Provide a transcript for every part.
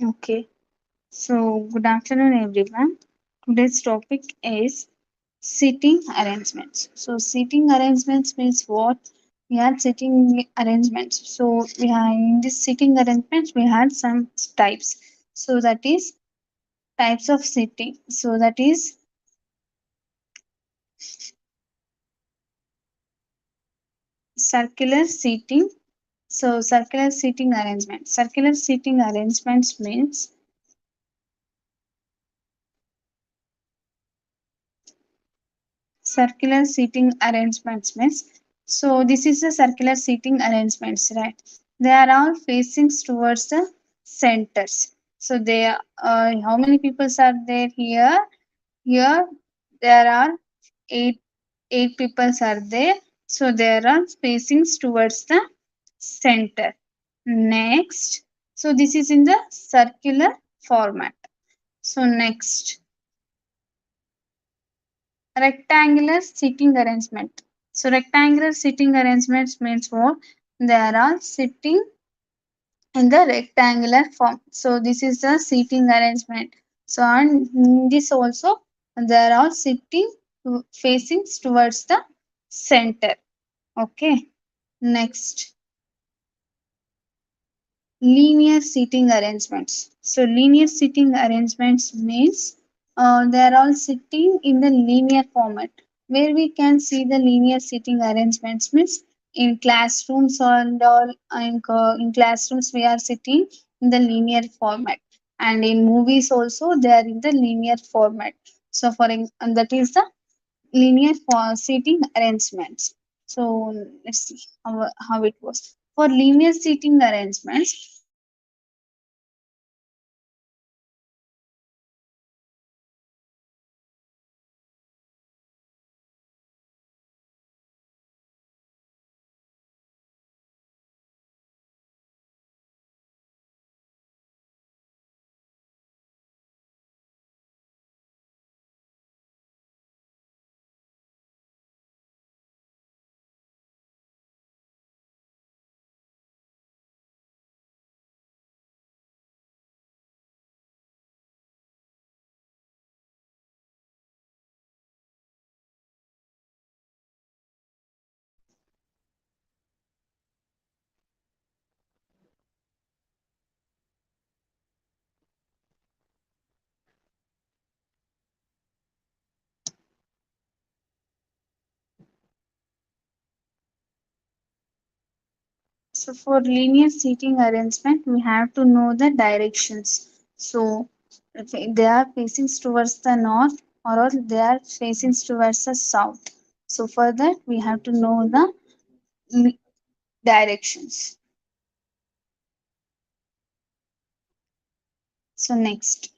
Okay, so good afternoon, everyone. Today's topic is seating arrangements. So, seating arrangements means what? We had sitting arrangements. So, we have in this sitting arrangements, we had some types. So, that is types of sitting. So, that is circular seating. So, circular seating arrangement. Circular seating arrangements means circular seating arrangements means so this is the circular seating arrangements, right? They are all facing towards the centers. So they how many people are there here? Here there are eight eight people are there. So there are facing towards the center. Next, so this is in the circular format. So next, rectangular seating arrangement. So rectangular seating arrangements means what? They are all sitting in the rectangular form. So this is the seating arrangement. So and this also they are all sitting facing towards the center. Okay. Next, linear seating arrangements. So linear seating arrangements means they are all sitting in the linear format. Where we can see the linear seating arrangements means in classrooms and all in classrooms we are sitting in the linear format, and in movies also they are in the linear format. So and that is the linear for seating arrangements. So let's see how it was. For linear seating arrangements, so for linear seating arrangement, we have to know the directions. So if they are facing towards the north or else they are facing towards the south. So for that, we have to know the directions. So next,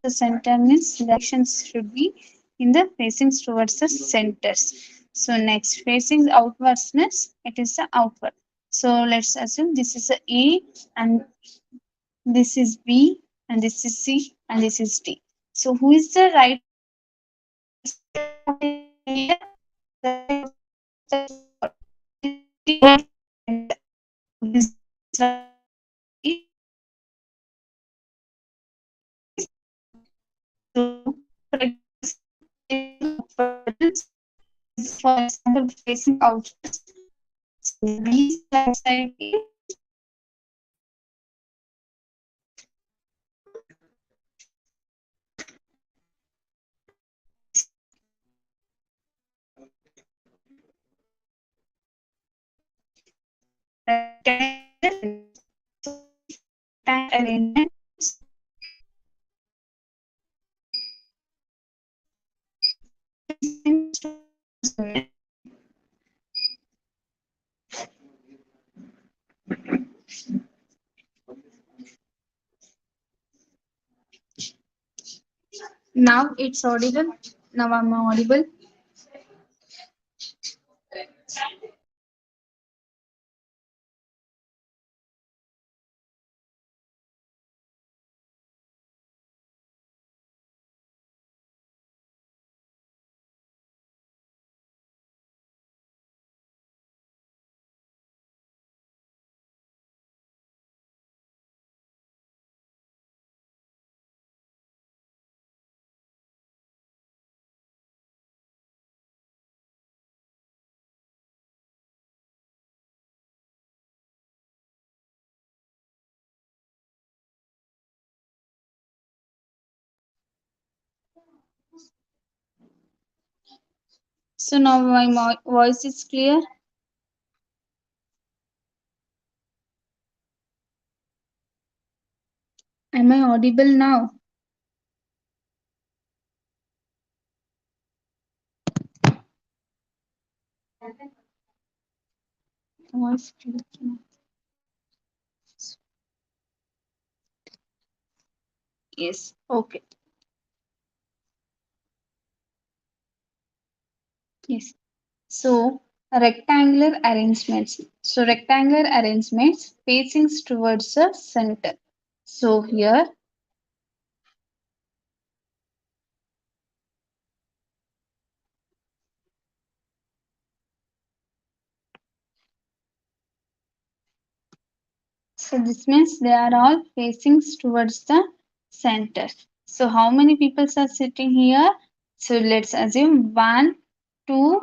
the center means directions should be in the facing towards the centers. So next, facing outwards means it is the outward. So let's assume this is a and this is B and this is C and this is D. So who is the right here? The this so for example facing outwards. So B side is arrangement. Now it's audible. Now I'm audible. So now my voice is clear. Am I audible now? Voice clear. Yes. Okay. Yes. So rectangular arrangements. So rectangular arrangements facing towards the center. So here, so this means they are all facing towards the center. So how many people are sitting here? So let's assume 1, 2,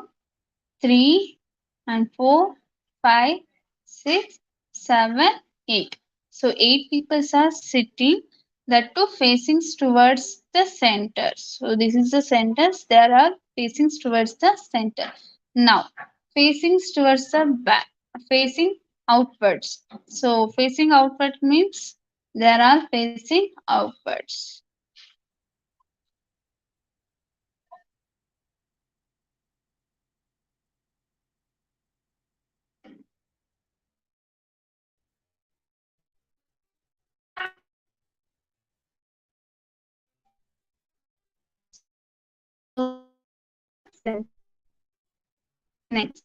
3, and 4, 5, 6, 7, 8. So 8 people are sitting, that too facing towards the center. So this is the centers, they are all facing towards the center. Now facing towards the back, facing outwards. So facing outward means they are all facing outwards. Next.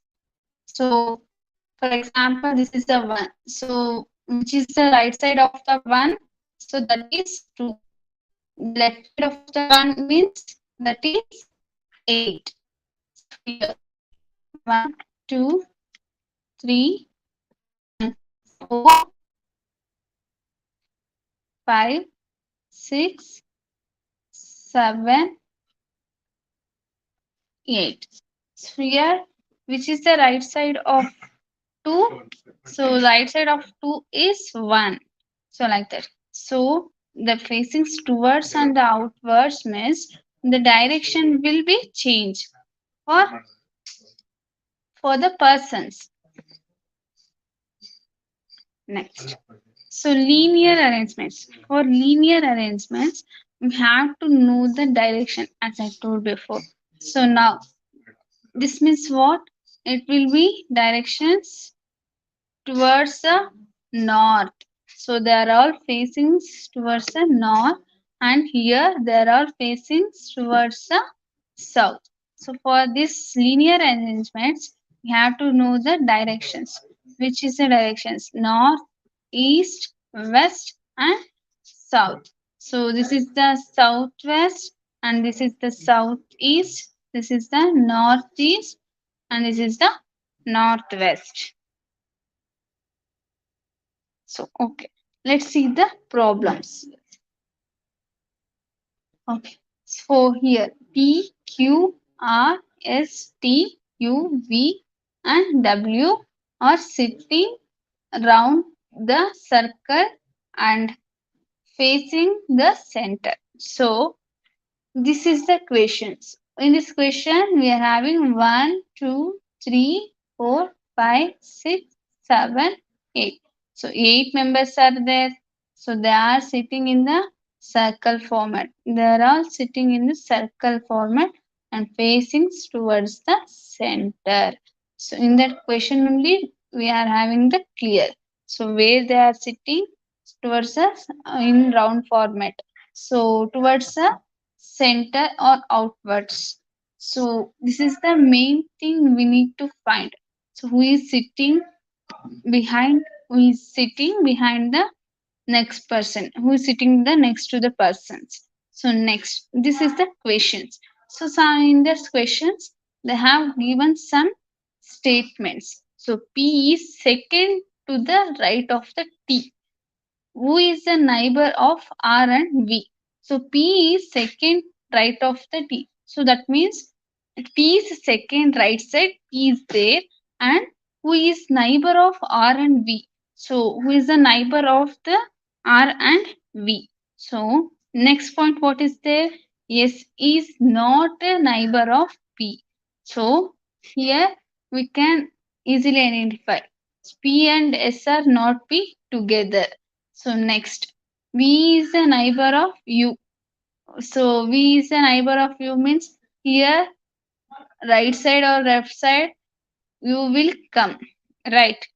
So for example, this is the 1. So which is the right side of the 1? So that is 2. Left side of the 1 means that is 8. Here 1, 2, 3, 4, 5, 6, 7, 8. So here, which is the right side of 2? So right side of 2 is 1. So like that. So the facing towards and the outwards means the direction will be changed for the persons. Next. So linear arrangements. For linear arrangements, we have to know the direction as I told before. So now this means what? It will be directions towards the north. So they are all facing towards the north, and here they are all facing towards the south. So for this linear arrangements, we have to know the directions. Which is the directions? North, east, west, and south. So this is the southwest, and this is the southeast. This is the northeast, and this is the northwest. So, okay, let's see the problems. Okay, so here P, Q, R, S, T, U, V, and W are sitting around the circle and facing the center. So, this is the questions. In this question, we are having 1, 2, 3, 4, 5, 6, 7, 8. So 8 members are there. So they are sitting in the circle format. They are all sitting in the circle format and facing towards the center. So in that question only we are having the clear. So where they are sitting towards us in round format. So towards the center or outwards. So this is the main thing we need to find. So who is sitting behind the next person, who is sitting the next to the persons. So next, this is the questions. So some in this questions they have given some statements. So P is second to the right of the T. Who is the neighbor of R and V? So P is second right of the T. So that means T is second right side, P is there, and who is neighbor of R and V? So who is the neighbor of the R and V? So next point, what is there? S is not a neighbor of P. So here we can easily identify P and S are not P together. So next, V is the neighbor of U. So V is the neighbor of U means here right side or left side U will come. Right.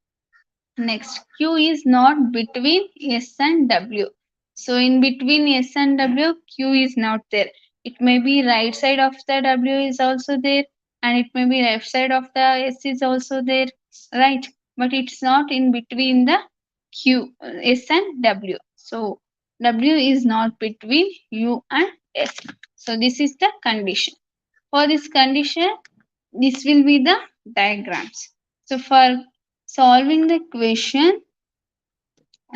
Next, Q is not between S and W. So in between S and W, Q is not there. It may be right side of the W is also there, and it may be left side of the S is also there, right? But it's not in between the Q, S and W. So W is not between U and S. So this is the condition. For this condition, this will be the diagrams. So for solving the question,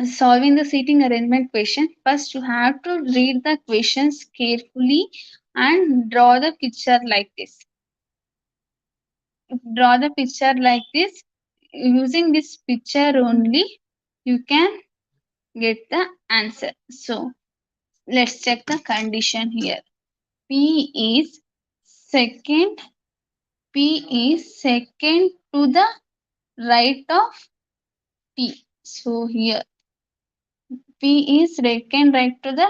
solving the seating arrangement question, first you have to read the questions carefully and draw the picture like this. Draw the picture like this. Using this picture only, you can get the answer. So let's check the condition here. P is second. P is second to the right of T. So here P is second right to the,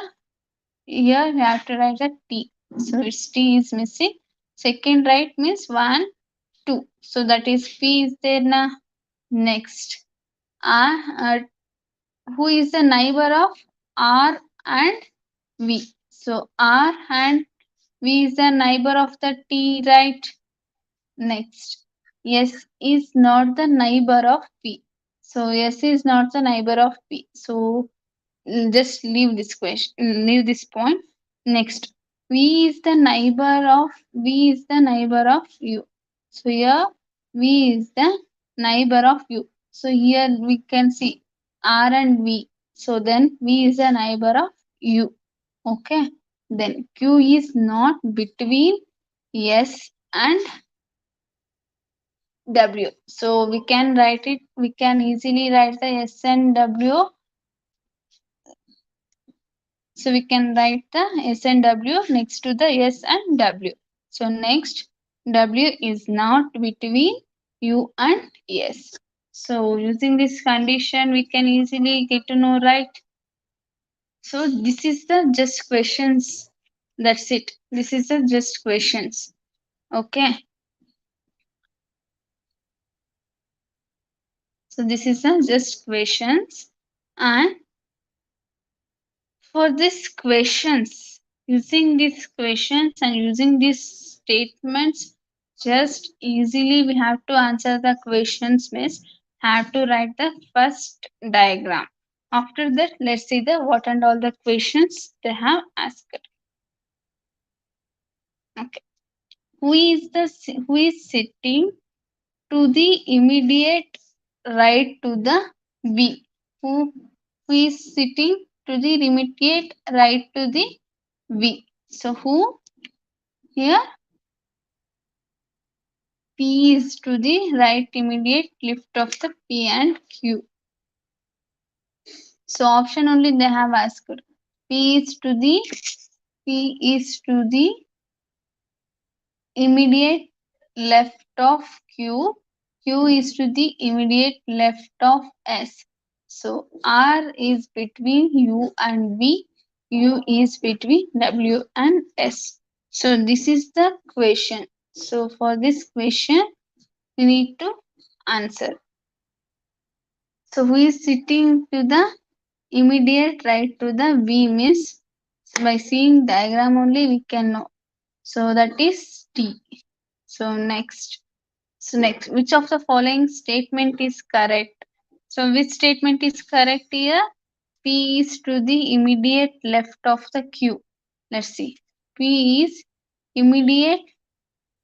here we have to write a T. So its T is missing. Second right means 1, 2. So that is P is there now. Next, who is the neighbor of R and V? So R and V is the neighbor of the T, right? Next, S is not the neighbor of P. So S is not the neighbor of P. So just leave this question, leave this point. Next, V is the neighbor of U. So here V is the neighbor of U. So here we can see R and V. So then V is the neighbor of U. Okay. Then Q is not between S and W. So we can write it, we can easily write the S and W. So we can write the S and W next to the S and W. So next, W is not between U and S. So using this condition, we can easily get to know, right? So this is the just questions. That's it. This is the just questions. Okay. So this is the just questions. And for these questions, using these questions and using these statements, just easily we have to answer the questions, means have to write the first diagram. After that, let's see the what and all the questions they have asked. Okay. Who is sitting to the immediate right to the V? Who is sitting to the immediate right to the V? So who here? P is to the right immediate left of the P and Q. So option only they have asked. P is to the immediate left of Q. Q is to the immediate left of S. So R is between U and V. U is between W and S. So this is the question. So for this question, we need to answer. So who is sitting to the immediate right to the V means by seeing diagram only we can know. So that is T. So next. So next, which of the following statement is correct? So which statement is correct here? P is to the immediate left of the Q. Let's see. P is immediate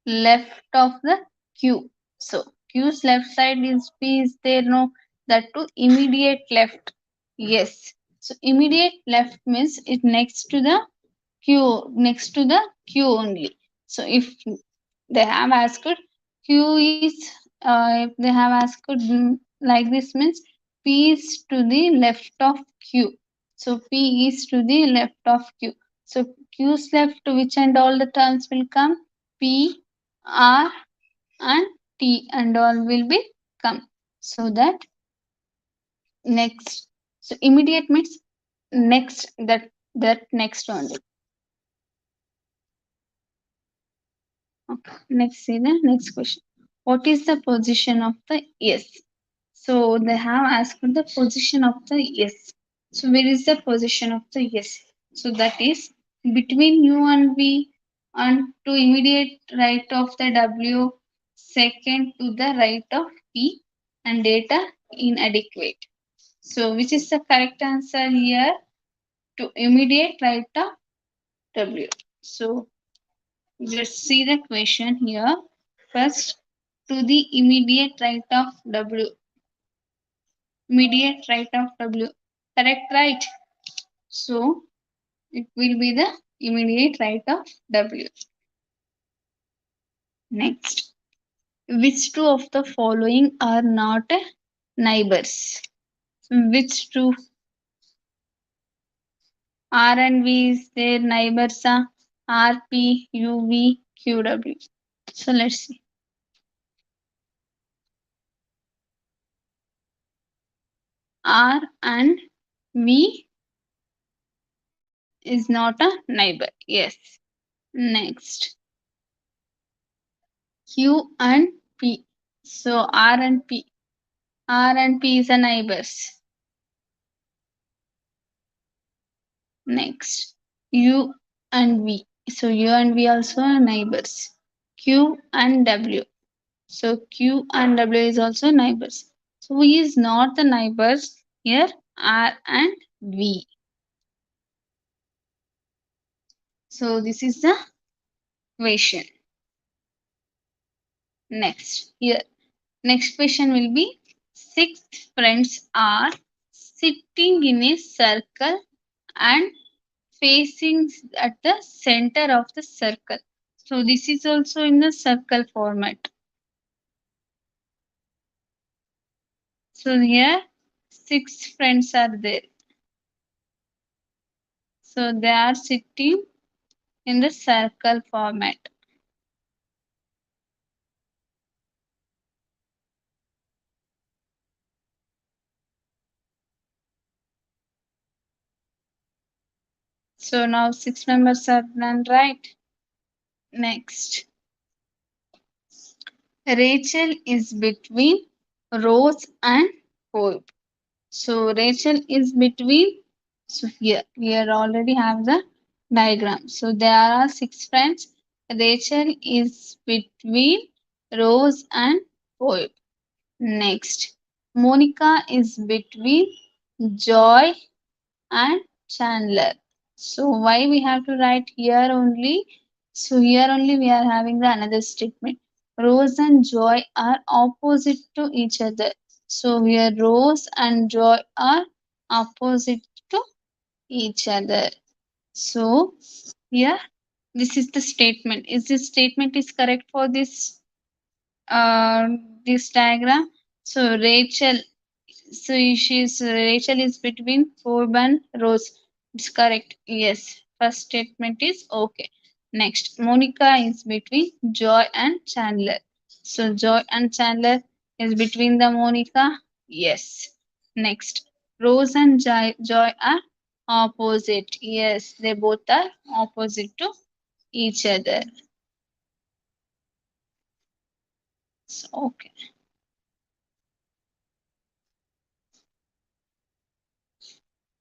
left of the Q. So Q's left side is P is there, no? That to immediate left. Yes. So immediate left means it next to the Q only. So if they have asked Q is, if they have asked like this means P is to the left of Q. So P is to the left of Q. So Q's left, which and all the terms will come? P, R, and T and all will be come. So that next. So immediate means next, that next only. Okay. Next, see the next question. What is the position of the S? So they have asked the position of the S. So where is the position of the S? So that is between U and V and to immediate right of the W, second to the right of P and data inadequate. So which is the correct answer here? To immediate right of W. So let's see the question here. First, to the immediate right of W. Immediate right of W. Correct, right? So it will be the immediate right of W. Next, which two of the following are not neighbors? Which two? R and V is their neighbors are RP, UV, QW. So let's see. R and V is not a neighbor. Yes. Next, Q and P. So R and P. R and P is a neighbors. Next, U and V. So U and V also are neighbors. Q and W. So Q and W is also neighbors. So who is not the neighbors here? R and V. So this is the question. Next, here. Next question will be six friends are sitting in a circle and facing at the center of the circle. So this is also in the circle format. So here six friends are there. So they are sitting in the circle format. So now six members are done, right? Next, Rachel is between Rose and Hope. So Rachel is between, so here we already have the diagram. So there are six friends. Rachel is between Rose and Hope. Next, Monica is between Joy and Chandler. So why we have to write here only? So here only we are having the another statement. Rose and Joy are opposite to each other. So here Rose and Joy are opposite to each other. So here this is the statement. Is this statement is correct for uh, this diagram? So Rachel is between Forbes and Rose. It's correct. Yes. First statement is okay. Next, Monica is between Joy and Chandler. So Joy and Chandler is between the Monica. Yes. Next, Rose and Joy are opposite. Yes, they both are opposite to each other. So, okay.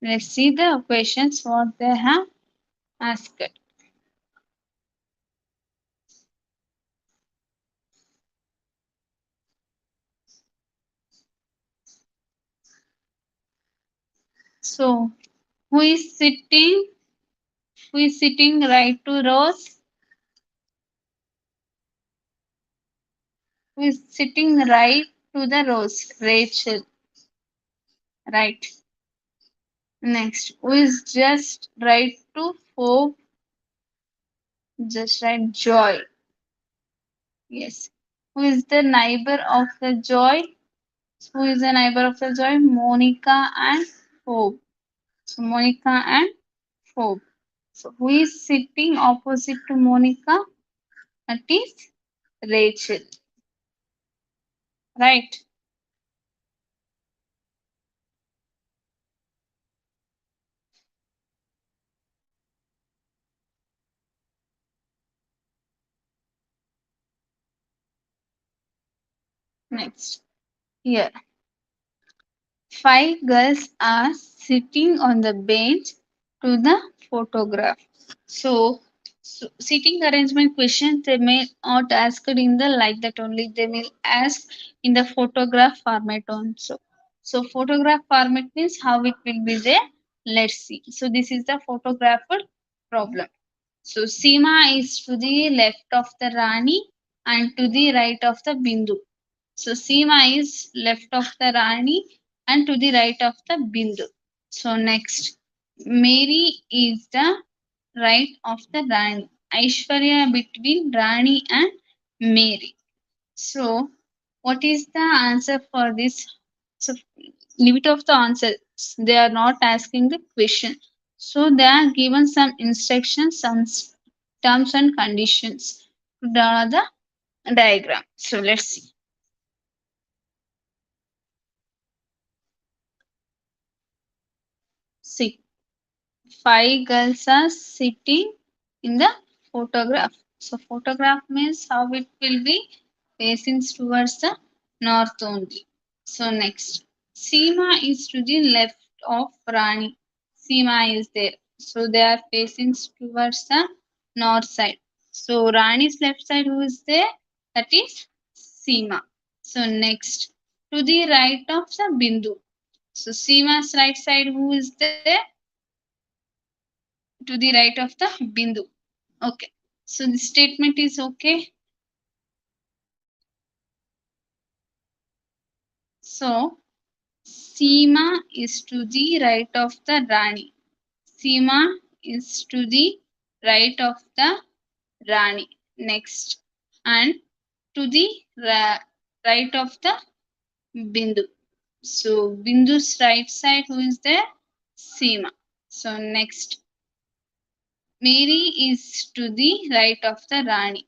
Let's see the questions what they have asked. So, who is sitting? Who is sitting right to Rose? Who is sitting right to the Rose? Rachel. Right. Next, who is just right to Hope? Just right. Joy. Yes. Who is the neighbor of the Joy? Who is the neighbor of the Joy? Monica and Hope. So, Monica and Hope. So, who is sitting opposite to Monica? That is Rachel. right? Next, here, five girls are sitting on the bench to the photograph. So, sitting arrangement questions they may not ask it in the like that only. They will ask in the photograph format also. So, photograph format means how it will be there. Let's see. So, this is the photographed problem. So, Seema is to the left of the Rani and to the right of the Bindu. So Seema is left of the Rani and to the right of the Bindu. So next, Mary is the right of the Rani. Aishwarya between Rani and Mary. So what is the answer for this? So limit of the answers. They are not asking the question. So they are given some instructions, some terms and conditions to draw the diagram. So let's see. See. Five girls are sitting in the photograph. So photograph means how it will be facing towards the north only. So next, Seema is to the left of Rani. Seema is there. So they are facing towards the north side. So Rani's left side who is there? That is Seema. So next, to the right of the Bindu. So Seema's right side who is there? To the right of the Bindu. Okay. So the statement is okay. So Seema is to the right of the Rani. Seema is to the right of the Rani. Next. And to the right of the Bindu. So Bindu's right side who is there? Seema. So next. Mary is to the right of the Rani.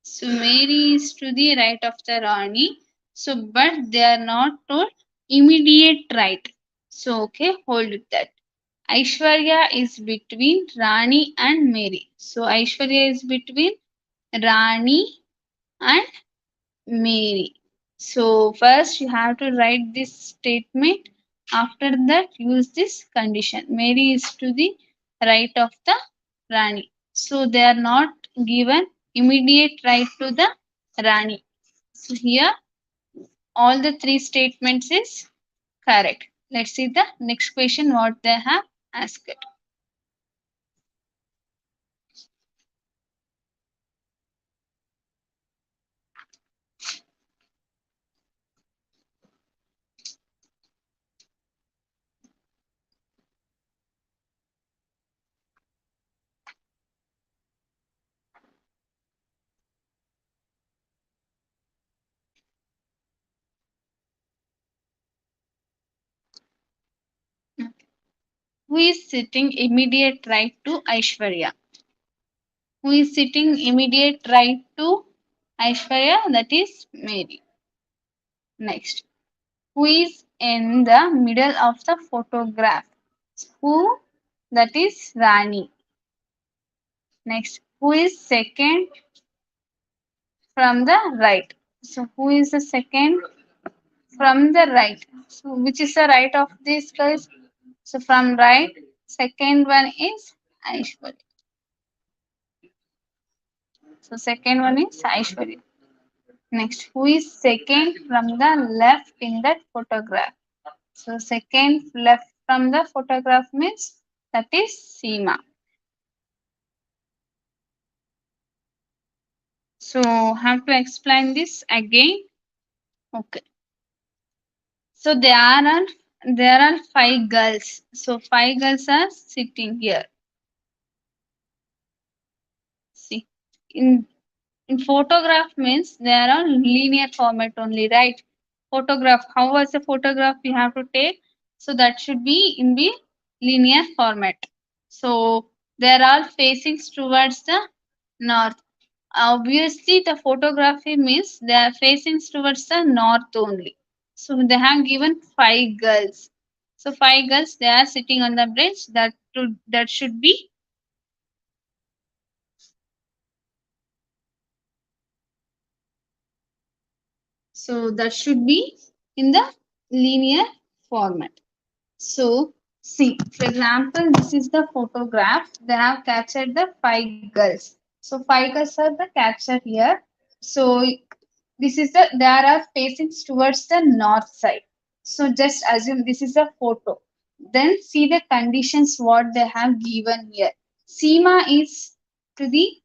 So Mary is to the right of the Rani. So, but they are not told immediate right. So, okay, hold it that. Aishwarya is between Rani and Mary. So, Aishwarya is between Rani and Mary. So, first you have to write this statement. After that, use this condition. Mary is to the right of the Rani. So, they are not given immediate right to the Rani. So here all the three statements is correct. Let's see the next question what they have asked. Who is sitting immediate right to Aishwarya? Who is sitting immediate right to Aishwarya? That is Mary. Next. Who is in the middle of the photograph? Who? That is Rani. Next. Who is second from the right? So who is the second from the right? So which is the right of these guys? So from right, second one is Aishwarya. So second one is Aishwarya. Next, who is second from the left in that photograph? So second left from the photograph means that is Seema. So have to explain this again. Okay. So there are five girls. So five girls are sitting here. See, in photograph means there are linear format only, right? Photograph, how was the photograph we have to take? So that should be in the linear format. So they are all facing towards the north. Obviously, the photography means they are facing towards the north only. So they have given five girls. So five girls they are sitting on the bridge. That should be, so that should be in the linear format. So see, for example, this is the photograph. They have captured the five girls. So five girls are the captured here. So this is the they are facing towards the north side. So just assume this is a photo. Then see the conditions what they have given here. Seema is to the,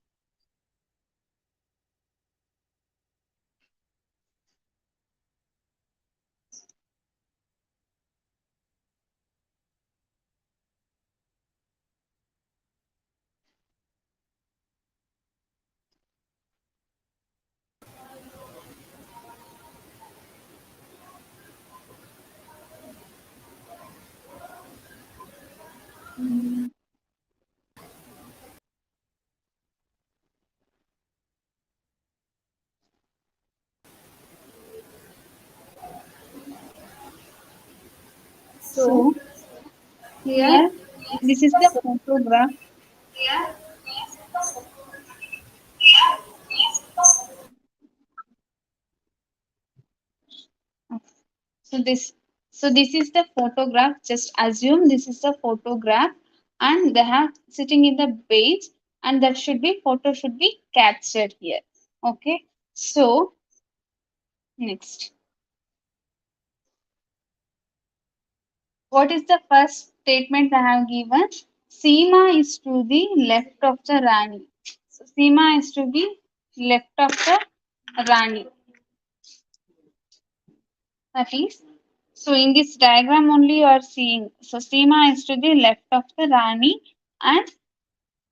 So so here here this is the photograph. So this is the photograph. Just assume this is the photograph, and they have sitting in the beach, and that should be photo should be captured here. Okay. So next, what is the first statement I have given? Seema is to the left of the Rani. So Seema is to the left of the Rani. That is, so in this diagram only you are seeing. So Seema is to the left of the Rani and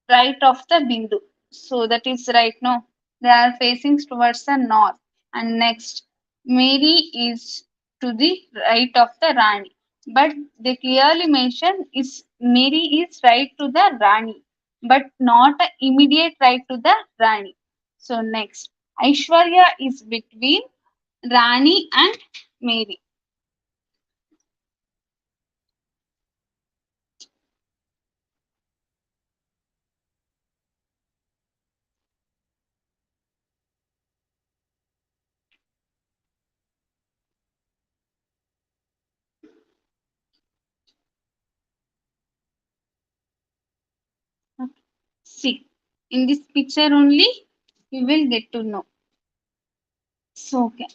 right of the Bindu. So that is right now. They are facing towards the north. And next, Mary is to the right of the Rani. But they clearly mention is Mary is right to the Rani, but not a immediate right to the Rani. So next, Aishwarya is between Rani and Mary. See, in this picture only you will get to know. So okay.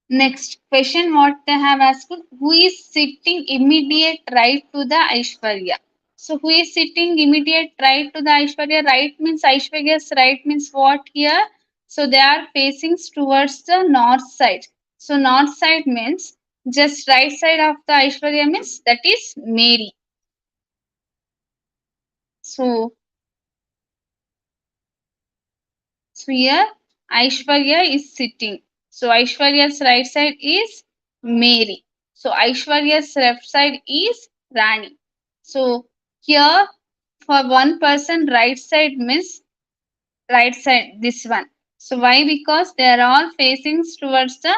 Next question what they have asked, who is sitting immediate right to the Aishwarya? So who is sitting immediate right to the Aishwarya? Right means Aishwarya's right means what here? So they are facing towards the north side. So north side means just right side of the Aishwarya means that is Mary. So So here Aishwarya is sitting. So Aishwarya's right side is Mary. So Aishwarya's left side is Rani. So here for one person right side means right side this one. So why? Because they are all facing towards the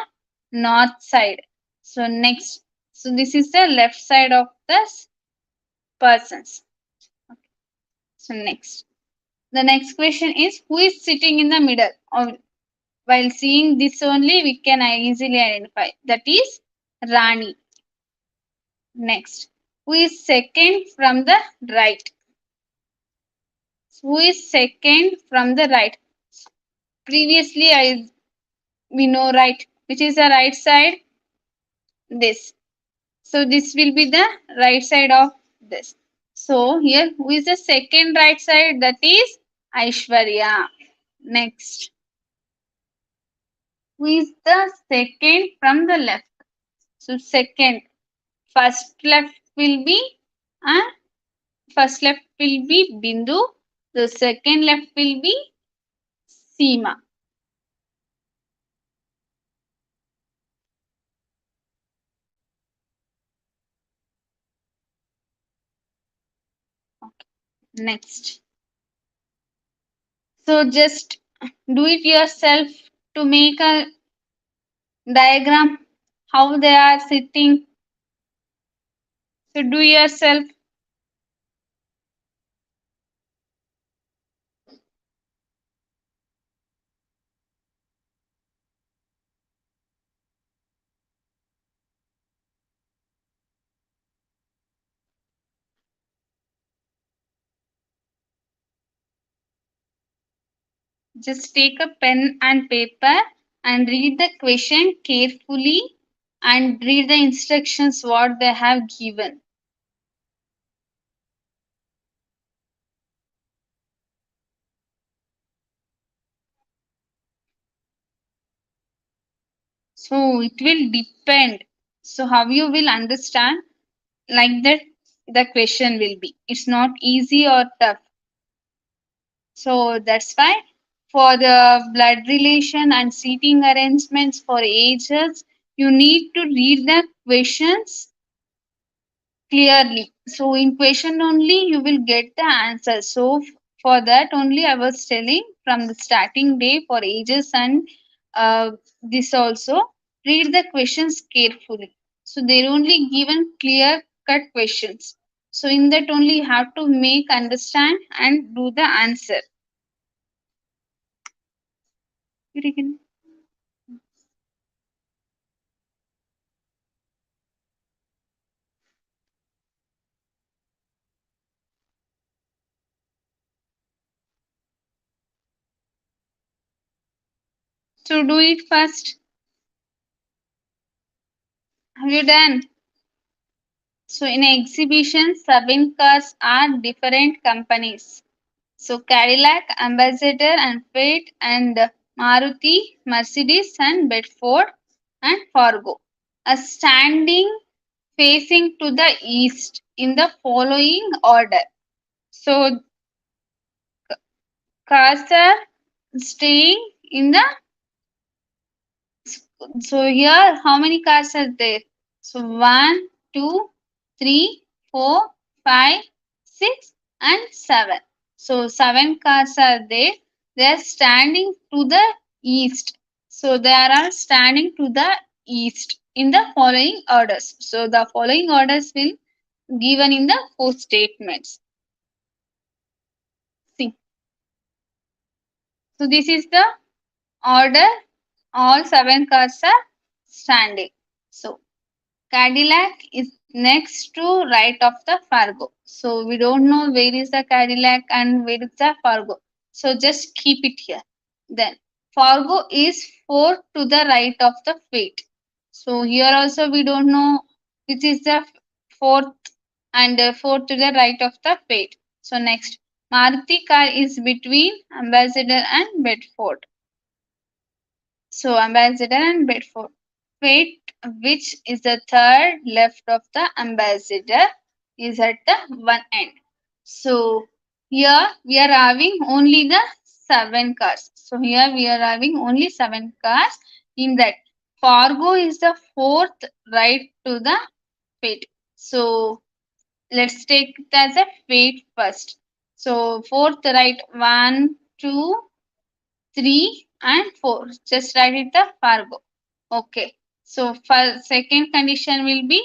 north side. So next. So this is the left side of the persons. So next. The next question is who is sitting in the middle? While seeing this only, we can easily identify. That is Rani. Next, who is second from the right? Who is second from the right? Previously, we know right, which is the right side. This. So this will be the right side of this. So here, who is the second right side? That is Aishwarya. Next, who is the second from the left? So second, first left will be uh, first left will be Bindu. The second left will be Seema. Okay. Next. So just do it yourself to make a diagram how they are sitting. So do yourself. Just take a pen and paper and read the question carefully and read the instructions what they have given. So it will depend. So how you will understand, like that the question will be. It's not easy or tough. So that's why for the blood relation and seating arrangements for ages, you need to read the questions clearly. So in question only you will get the answer. So for that only I was telling from the starting day for ages and this also read the questions carefully. So they're only given clear cut questions. So in that only you have to make understand and do the answer. So do it first. Have you done? So in exhibition, 7 cars are different companies. So Cadillac, Ambassador and Fate and Maruti, Mercedes and Bedford and Fargo are standing facing to the east in the following order. So cars are staying in the, so here how many cars are there? So 1, 2, 3, 4, 5, 6 and 7. So 7 cars are there. They are standing to the east. So they are all standing to the east in the following orders. So the following orders will given in the 4 statements. See. So this is the order. All 7 cars are standing. So Cadillac is next to right of the Fargo. So we don't know where is the Cadillac and where is the Fargo. So just keep it here. Then Fargo is fourth to the right of the Fate. So here also we don't know which is the fourth and fourth to the right of the Fate. So next Maruti car is between Ambassador and Bedford. So Ambassador and Bedford. Fate, which is the third left of the Ambassador, is at the one end. So here we are having only the 7 cars. So here we are having only 7 cars. In that, Fargo is the fourth right to the Fate. So let's take it as a Fate first. So fourth right, 1, 2, 3 and 4. Just write it the Fargo. Okay. So for second condition will be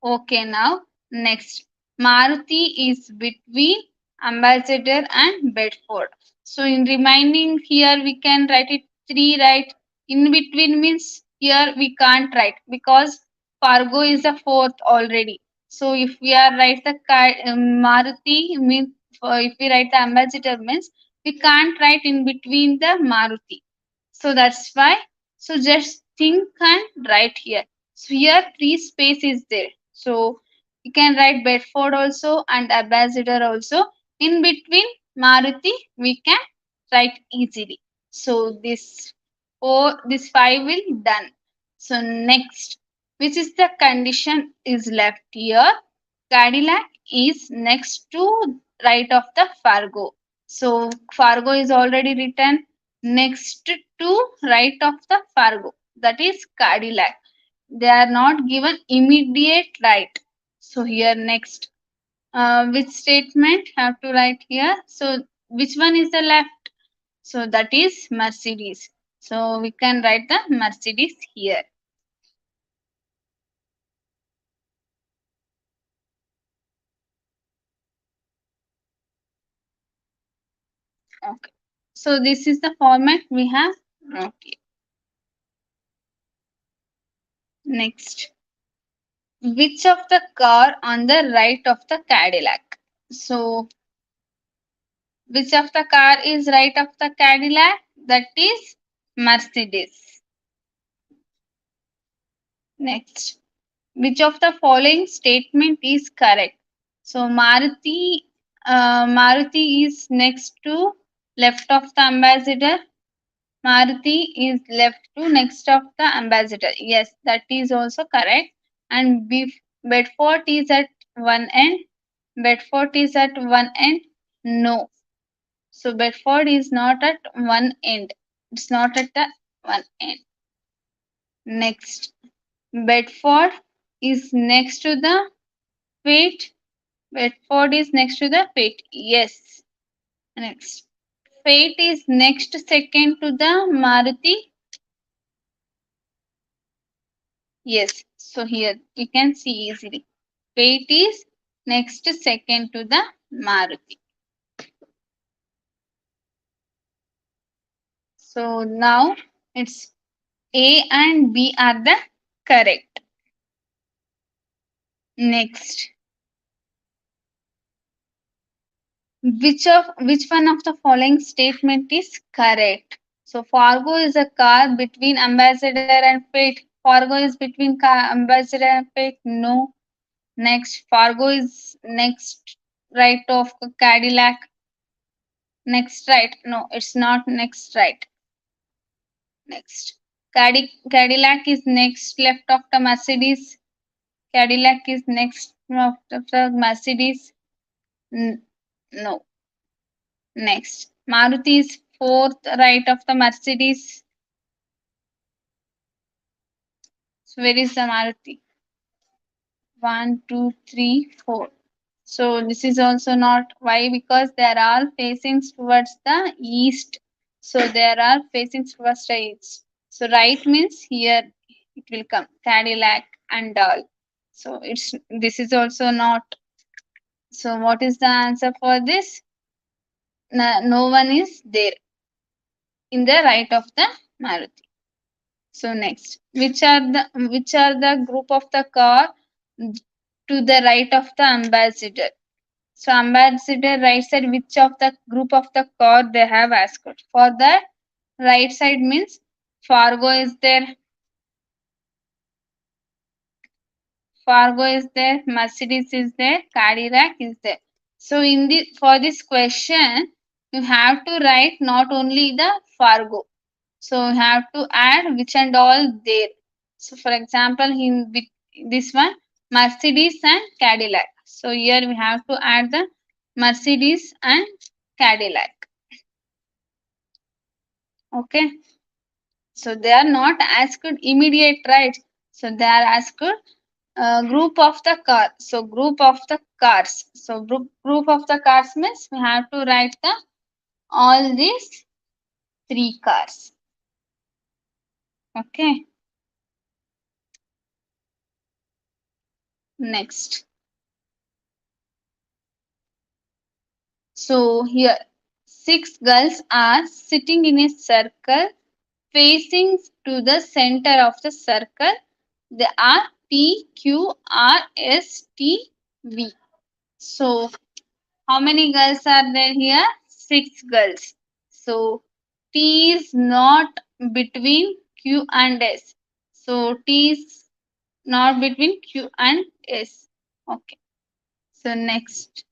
okay now. Next. Maruti is between Ambassador and Bedford. So in remaining here we can write it 3 right. In between means here we can't write because Fargo is the fourth already. So if we are write the Maruti means if we write the Ambassador means we can't write in between the Maruti. So that's why. So just think and write here. So here free space is there. So you can write Bedford also and Ambassador also. In between Maruti we can write easily. So this 5 will done. So next, which is the condition is left here. Cadillac is next to right of the Fargo. So Fargo is already written next to right of the Fargo. That is Cadillac. They are not given immediate right. So here next, which statement have to write here? So which one is the left? So that is Mercedes. So we can write the Mercedes here. Okay. So this is the format we have wrote here. Next. Which of the car on the right of the Cadillac? So which of the car is right of the Cadillac? That is Mercedes. Next. Which of the following statement is correct? So Maruti is next to left of the ambassador. Maruti is left to next of the ambassador. Yes, that is also correct. And Bedford is at one end. Bedford is at one end. No. So Bedford is not at one end. It's not at the one end. Next. Bedford is next to the Fate. Bedford is next to the Fate. Yes. Next. Fate is next second to the Maruti. Yes. So here you can see easily. Fate is next second to the Maruti. So now it's A and B are the correct. Next. Which one of the following statement is correct? So Fargo is a car between Ambassador and Fate. Fargo is between Ambassador and Fate. No. Next, Fargo is next right of Cadillac. Next right. No, it's not next right. Next. Cadillac is next left of the Mercedes. Cadillac is next of the Mercedes. No. Next. Maruti is fourth right of the Mercedes. So where is the Maruti? 1, 2, 3, 4. So this is also not. Why? Because they are all facing towards the east. So they are all facing towards the east. So right means here it will come Cadillac and all. So it's this is also not. So what is the answer for this? No one is there in the right of the Maruti. So next, which are the group of the car to the right of the ambassador? So ambassador right side, which of the group of the car they have asked? For the right side means Fargo is there, Fargo is there, Mercedes is there, Cadillac is there. So in the for this question, you have to write not only the Fargo. So you have to add which and all there. So for example, in this one, Mercedes and Cadillac. So here we have to add the Mercedes and Cadillac. Okay. So they are not asked immediate right. So they are asked group of the car. So group of the cars. So group of the cars means we have to write the all these three cars. Okay. Next. So here 6 girls are sitting in a circle facing to the center of the circle. They are P, Q, R, S, T, V. So how many girls are there here? 6 girls. So T is not between Q and S. So T is not between Q and S. Okay. So next.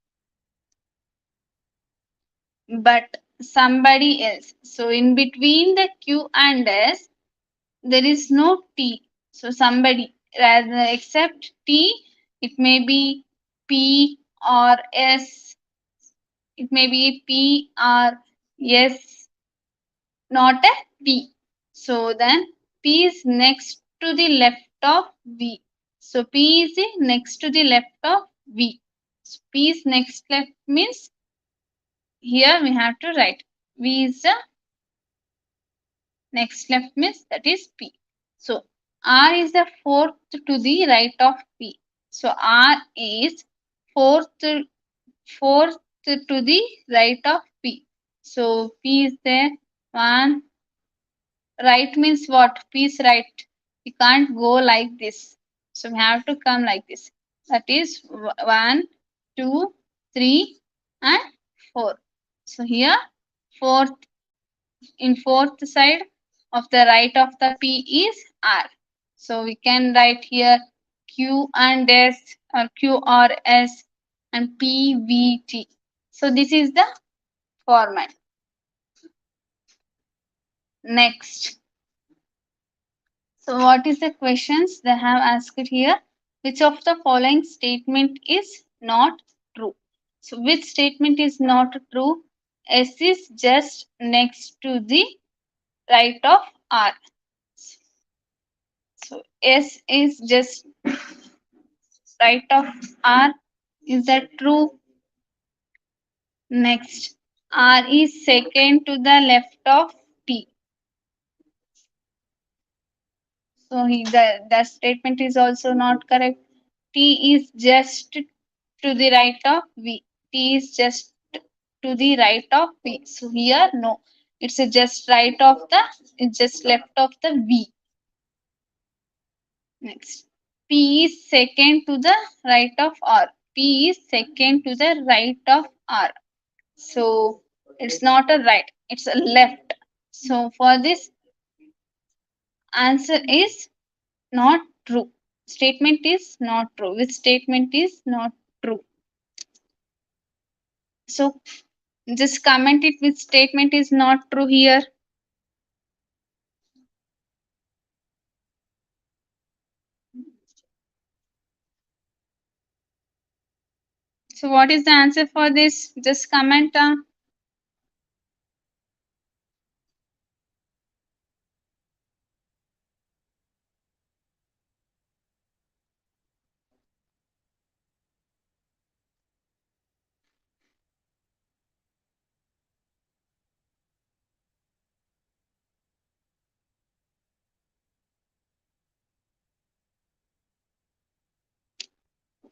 But somebody else. So in between the Q and S, there is no T. So somebody rather except T, it may be P or S. It may be P or S, not a P. So then P is next to the left of V. So P is next to the left of V. So P is next left means here we have to write V is the Next left means that is P. So R is the fourth to the right of P. So R is fourth fourth to the right of P. So P is there. One right means what? P is right. We can't go like this. So we have to come like this. That is 1, 2, 3, and 4. So here fourth in fourth side of the right of the P is R. So we can write here Q and S or Q or S and P V T. So this is the format. Next. So what is the questions they have asked here? Which of the following statement is not true? So which statement is not true? S is just next to the right of R. So S is just right of R. Is that true? Next, R is second to the left of T. So the statement is also not correct. T is just to the right of V. T is just to the right of V. So here no, it's a just right of the, it's just left of the V. Next, P is second to the right of R. P is second to the right of R. So it's not a right, it's a left. So for this answer is not true. Statement is not true. Which statement is not true? So just comment it which statement is not true here. So what is the answer for this? Just comment.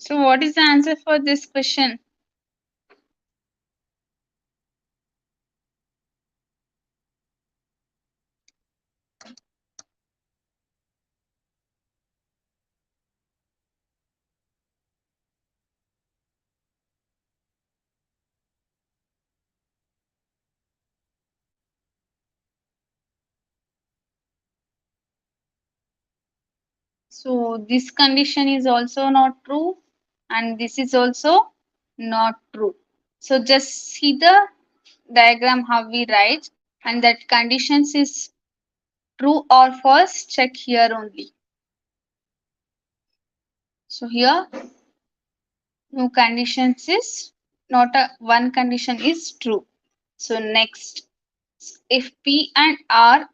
So what is the answer for this question? So this condition is also not true and this is also not true. So just see the diagram how we write and that conditions is true or false, check here only. So here no conditions is not a one condition is true. So next, if P and R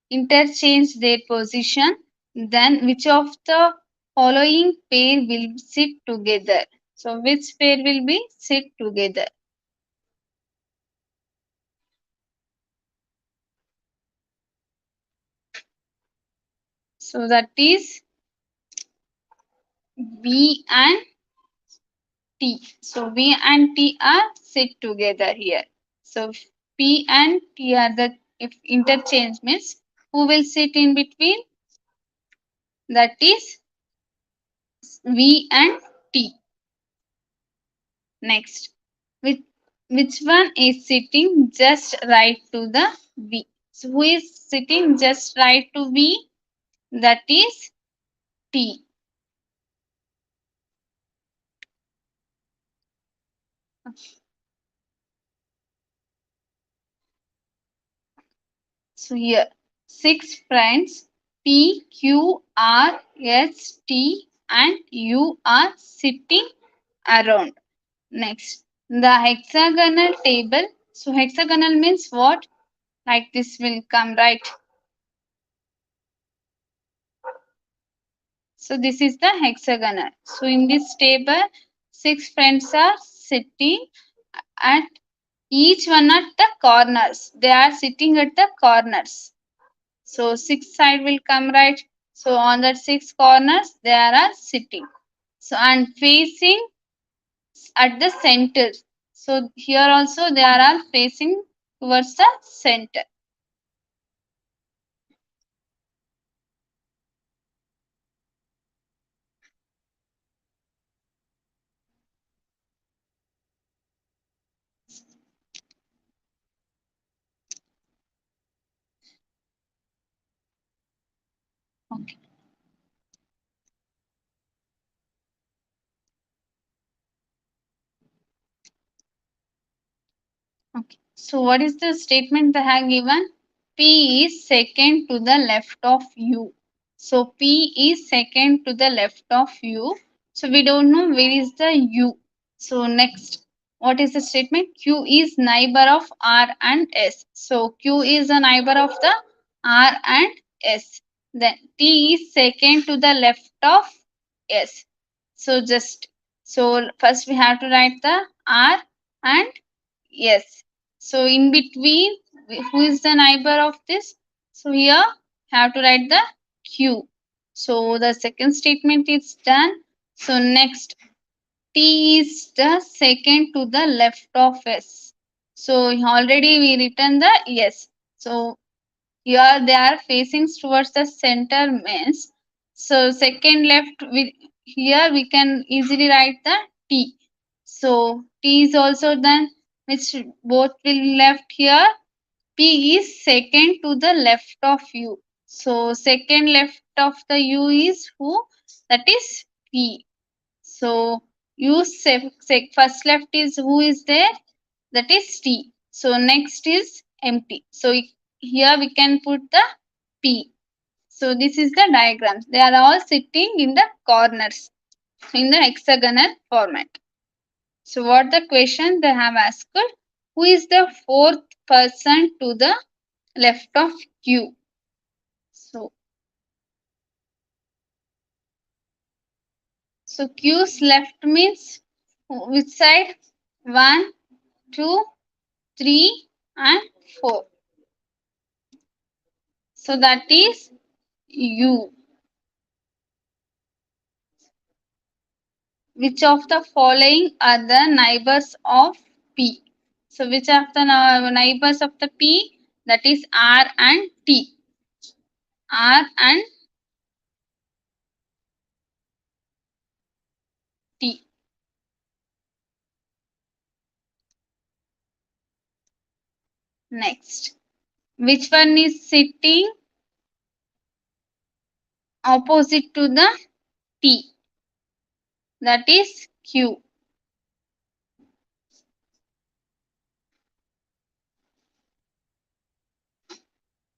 interchange their position, then which of the following pair will sit together? So which pair will be sit together? So that is V and T. So V and T are sit together here. So P and T are the, if interchange means who will sit in between? That is V and T. Next, which one is sitting just right to the V? So who is sitting just right to V? That is T. So here, 6 friends P, Q, R, S, T and U are sitting around. Next, the hexagonal table. So hexagonal means what? Like this will come, right? So this is the hexagonal. So in this table, 6 friends are sitting at each one at the corners. They are sitting at the corners. So 6 side will come, right? So on that 6 corners they are sitting. So and facing at the center. So here also they are all facing towards the center. Okay. Okay. So what is the statement they have given? P is second to the left of U. So P is second to the left of U. So we don't know where is the U. So next, what is the statement? Q is neighbor of R and S. So Q is a neighbor of the R and S. Then T is second to the left of S. So just so first we have to write the R and S. So in between, who is the neighbor of this? So here have to write the Q. So the second statement is done. So next, T is the second to the left of S. So already we written the S. So here they are facing towards the center means. So second left, here we can easily write the T. So T is also done, which both will left here. P is second to the left of U. So second left of the U is who? That is P. So U first left is who is there? That is T. So next is empty. So here we can put the P. So this is the diagram. They are all sitting in the corners in the hexagonal format. So what the question they have asked? Who is the fourth person to the left of Q? So Q's left means which side? 1, 2, 3 and 4. So that is U. Which of the following are the neighbors of P? So which of the neighbors of the P? That is R and T. R and T. Next. Which one is sitting opposite to the T? That is Q.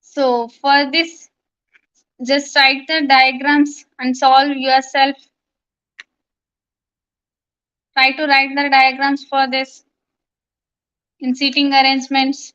So for this, just write the diagrams and solve yourself. Try to write the diagrams for this in seating arrangements.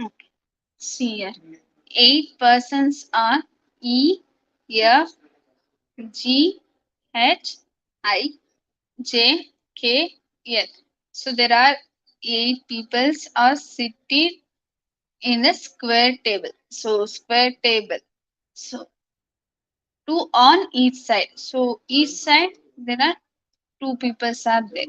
Okay. See here. 8 persons are E, F, G, H, I, J, K, L. So there are 8 peoples are seated in a square table. So square table. So two on each side. So each side there are two people are there.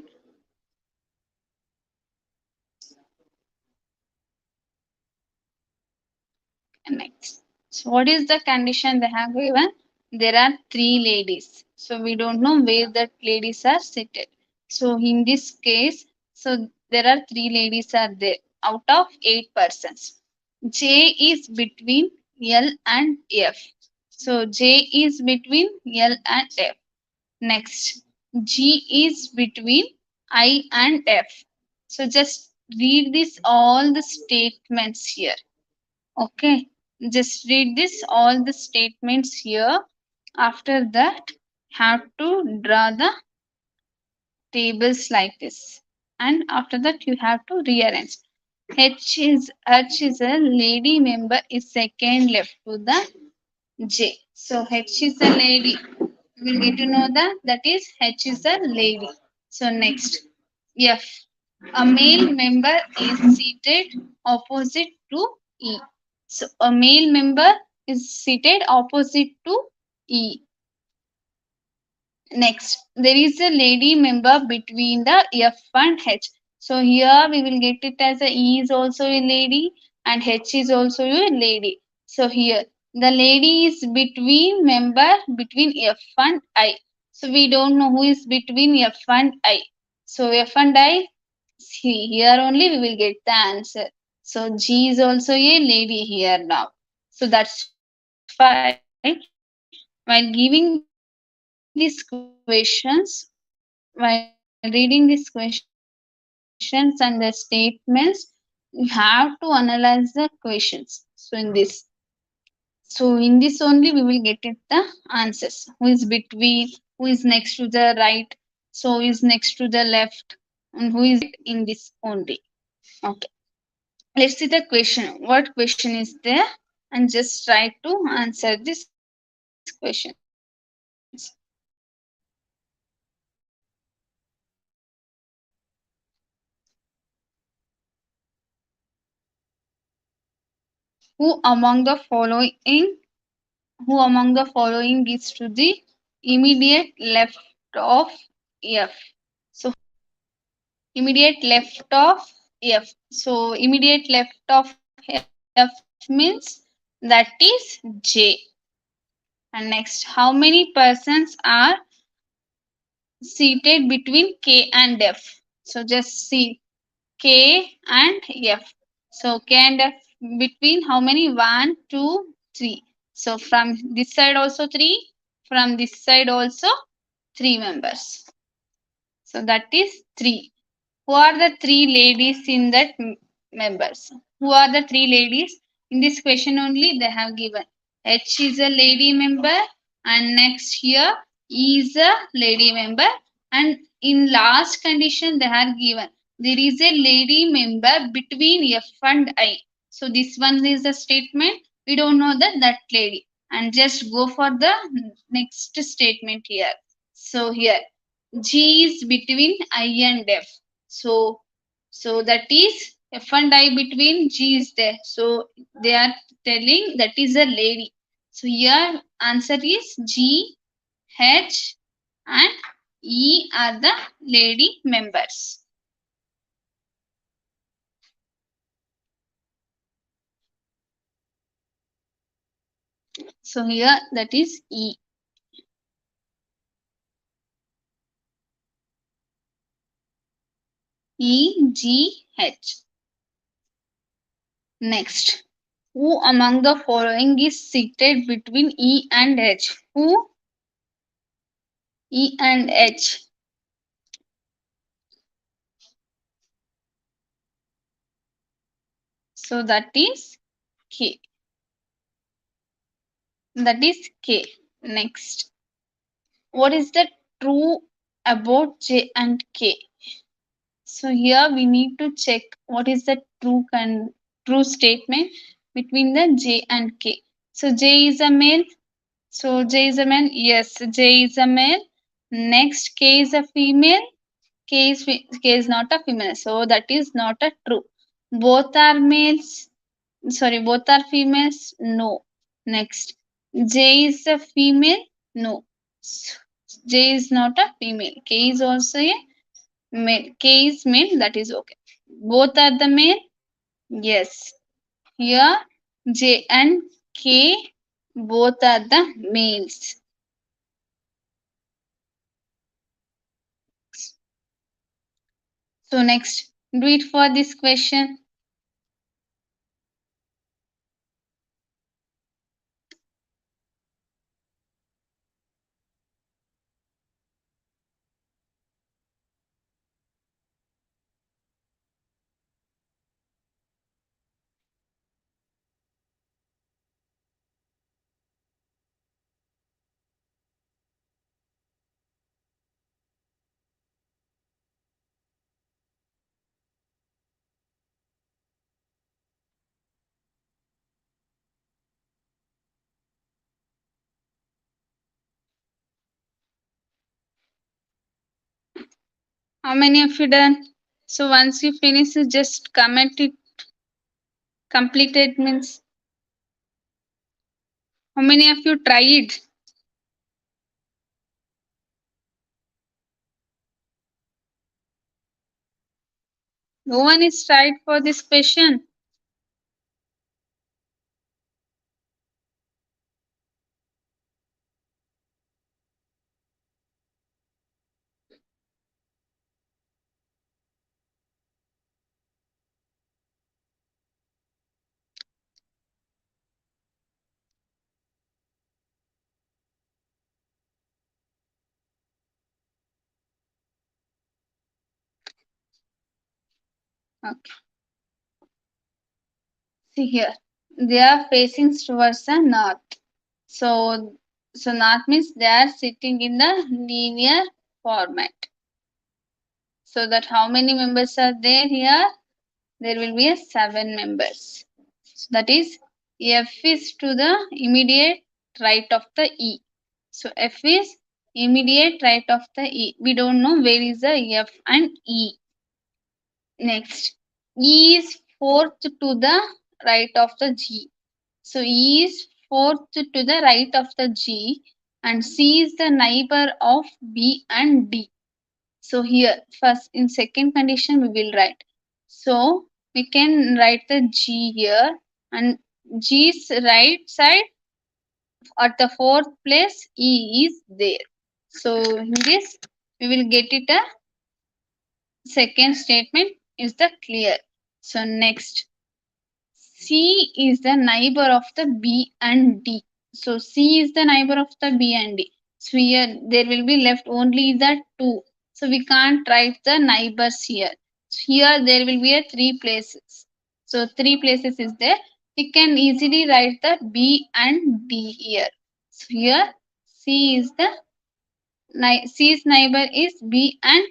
Next. So what is the condition they have given? There are three ladies. So we don't know where the ladies are seated. So in this case, so there are three ladies are there out of 8 persons. J is between L and F. So J is between L and F. Next, G is between I and F. So just read this all the statements here. Okay, just read this all the statements here. After that, have to draw the tables like this, and after that you have to rearrange. H is a lady member is second left to the J. So H is a lady. We will get to know that is H is a lady. So next, F. A male member is seated opposite to E. So a male member is seated opposite to E. Next, there is a lady member between the F and H. So here we will get it as a E is also a lady and H is also a lady. So here the lady is between member between F and I. So we don't know who is between F and I. So F and I, see here only we will get the answer. So G is also a lady here now. So that's why while giving these questions, while reading these questions and the statements, you have to analyze the questions. So in this, so in this only we will get it the answers. Who is between, who is next to the right, so who is next to the left, and who is in this only. Okay. Let's see the question. What question is there? And just try to answer these questions. Who among the following who among the following is to the immediate left of F? So immediate left of F. So immediate left of F means that is J. And next, how many persons are seated between K and F? So just see K and F. So K and F between how many? 1, 2, 3. So from this side also 3. From this side also 3 members. So that is 3. Who are the three ladies in that members? Who are the three ladies? In this question only they have given. H is a lady member and next here E is a lady member and in last condition they are given. There is a lady member between F and I. So this one is the statement. We don't know that lady. And just go for the next statement here. So here G is between I and F. So, so that is F and I between G is there. So they are telling that is a lady. So here answer is G, H and E are the lady members. So here that is E. E, G, H. Next, who among the following is seated between E and H? Who? E and H. So that is K. That is K. Next, what is the true about J and K? So here we need to check what is the true statement between the J and K. So J is a male. So J is a male. Yes, J is a male. Next, K is a female. K is not a female. So that is not a true. Both are males. Sorry, both are females. No. Next, J is a female. No. J is not a female. K is also a male. K is male. That is okay. Both are the male. Yes. Here J and K both are the males. So next, do it for this question. How many of you done? So once you finish, you just comment it. Completed means how many of you tried? No one is tried for this question. Okay. See here, they are facing towards the north. So, so north means they are sitting in the linear format. So that how many members are there here? There will be a 7 members. So that is F is to the immediate right of the E. So F is immediate right of the E. We don't know where is the F and E. Next, E is fourth to the right of the G. So E is fourth to the right of the G and C is the neighbor of B and D. So here first in second condition we will write. So we can write the G here and G's right side at the fourth place E is there. So in this we will get it a second statement is the clear. So next, C is the neighbor of the B and D. So C is the neighbor of the B and D. So here there will be left only the 2. So we can't write the neighbors here. So here there will be a 3 places. So 3 places is there. We can easily write the B and D here. So here C is the C's neighbor is B and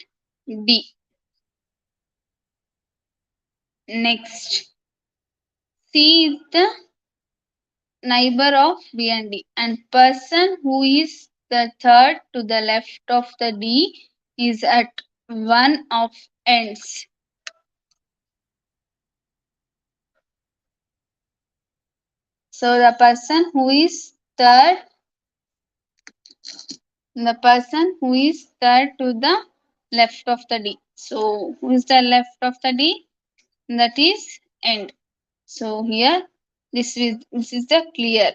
D. Next, C is the neighbor of B and D, and person who is the third to the left of the D is at one of ends. So the person who is third to the left of the D. So who is the left of the D? That is end. So here this is the clear.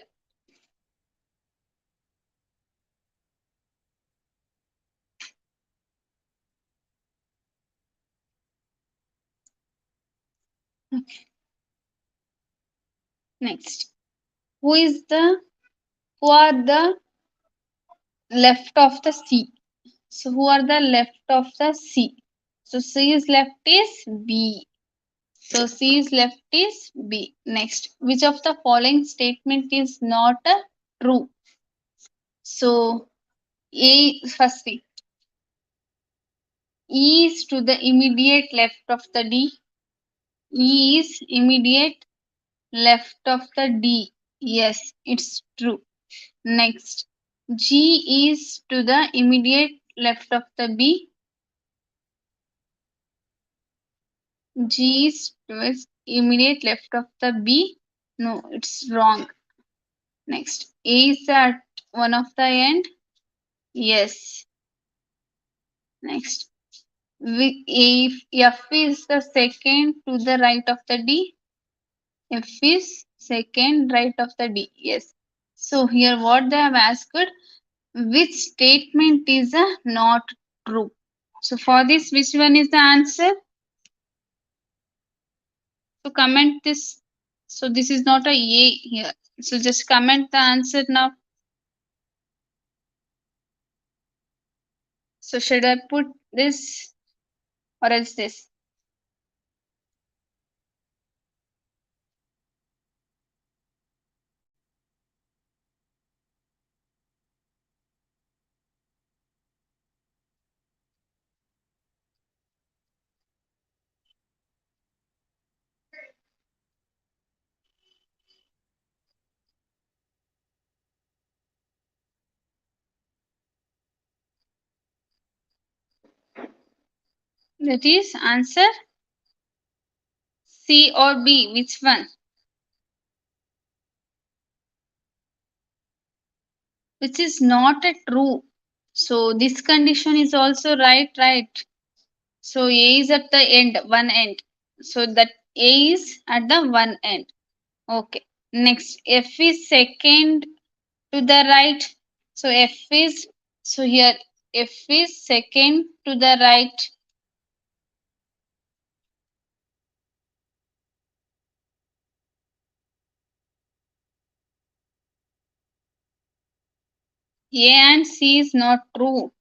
Okay. Next, who are the left of the C? So who are the left of the C? So C's left is B. So C's left is B. Next, which of the following statement is not a true? So A firstly, E is to the immediate left of the D. E is immediate left of the D. Yes, it's true. Next, G is to the immediate left of the B. G is towards immediate left of the B. No, it's wrong. Next, A is at one of the end. Yes. Next. If F is the second to the right of the D, F is second right of the D. Yes. So here what they have asked, which statement is not true? So for this, which one is the answer? So comment this. So this is not a here. So just comment the answer now. So should I put this or else this? That is answer C or B. Which one? Which is not a true. So this condition is also right. So A is at the end, one end. So that A is at the one end. Okay. Next, F is second to the right. So F is, so here F is second to the right. A and C is not true.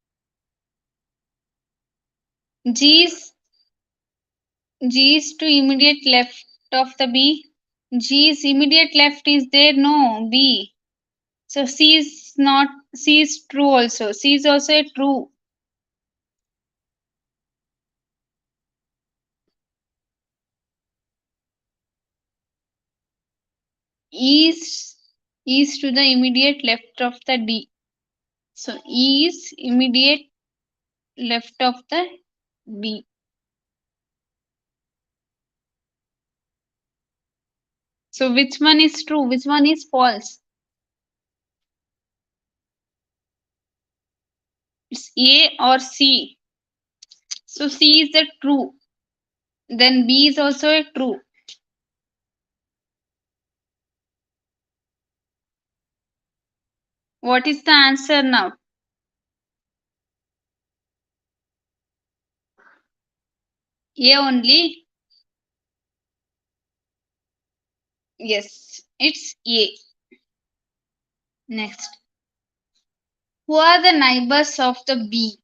G is to immediate left of the B. G is immediate left is there, no, B. So C is not, C is true also. C is also a true. E is to the immediate left of the D. So E is immediate left of the B. So which one is true? Which one is false? It's A or C. So C is the true. Then B is also a true. What is the answer now? A only? Yes, it's A. Next. Who are the neighbors of the B?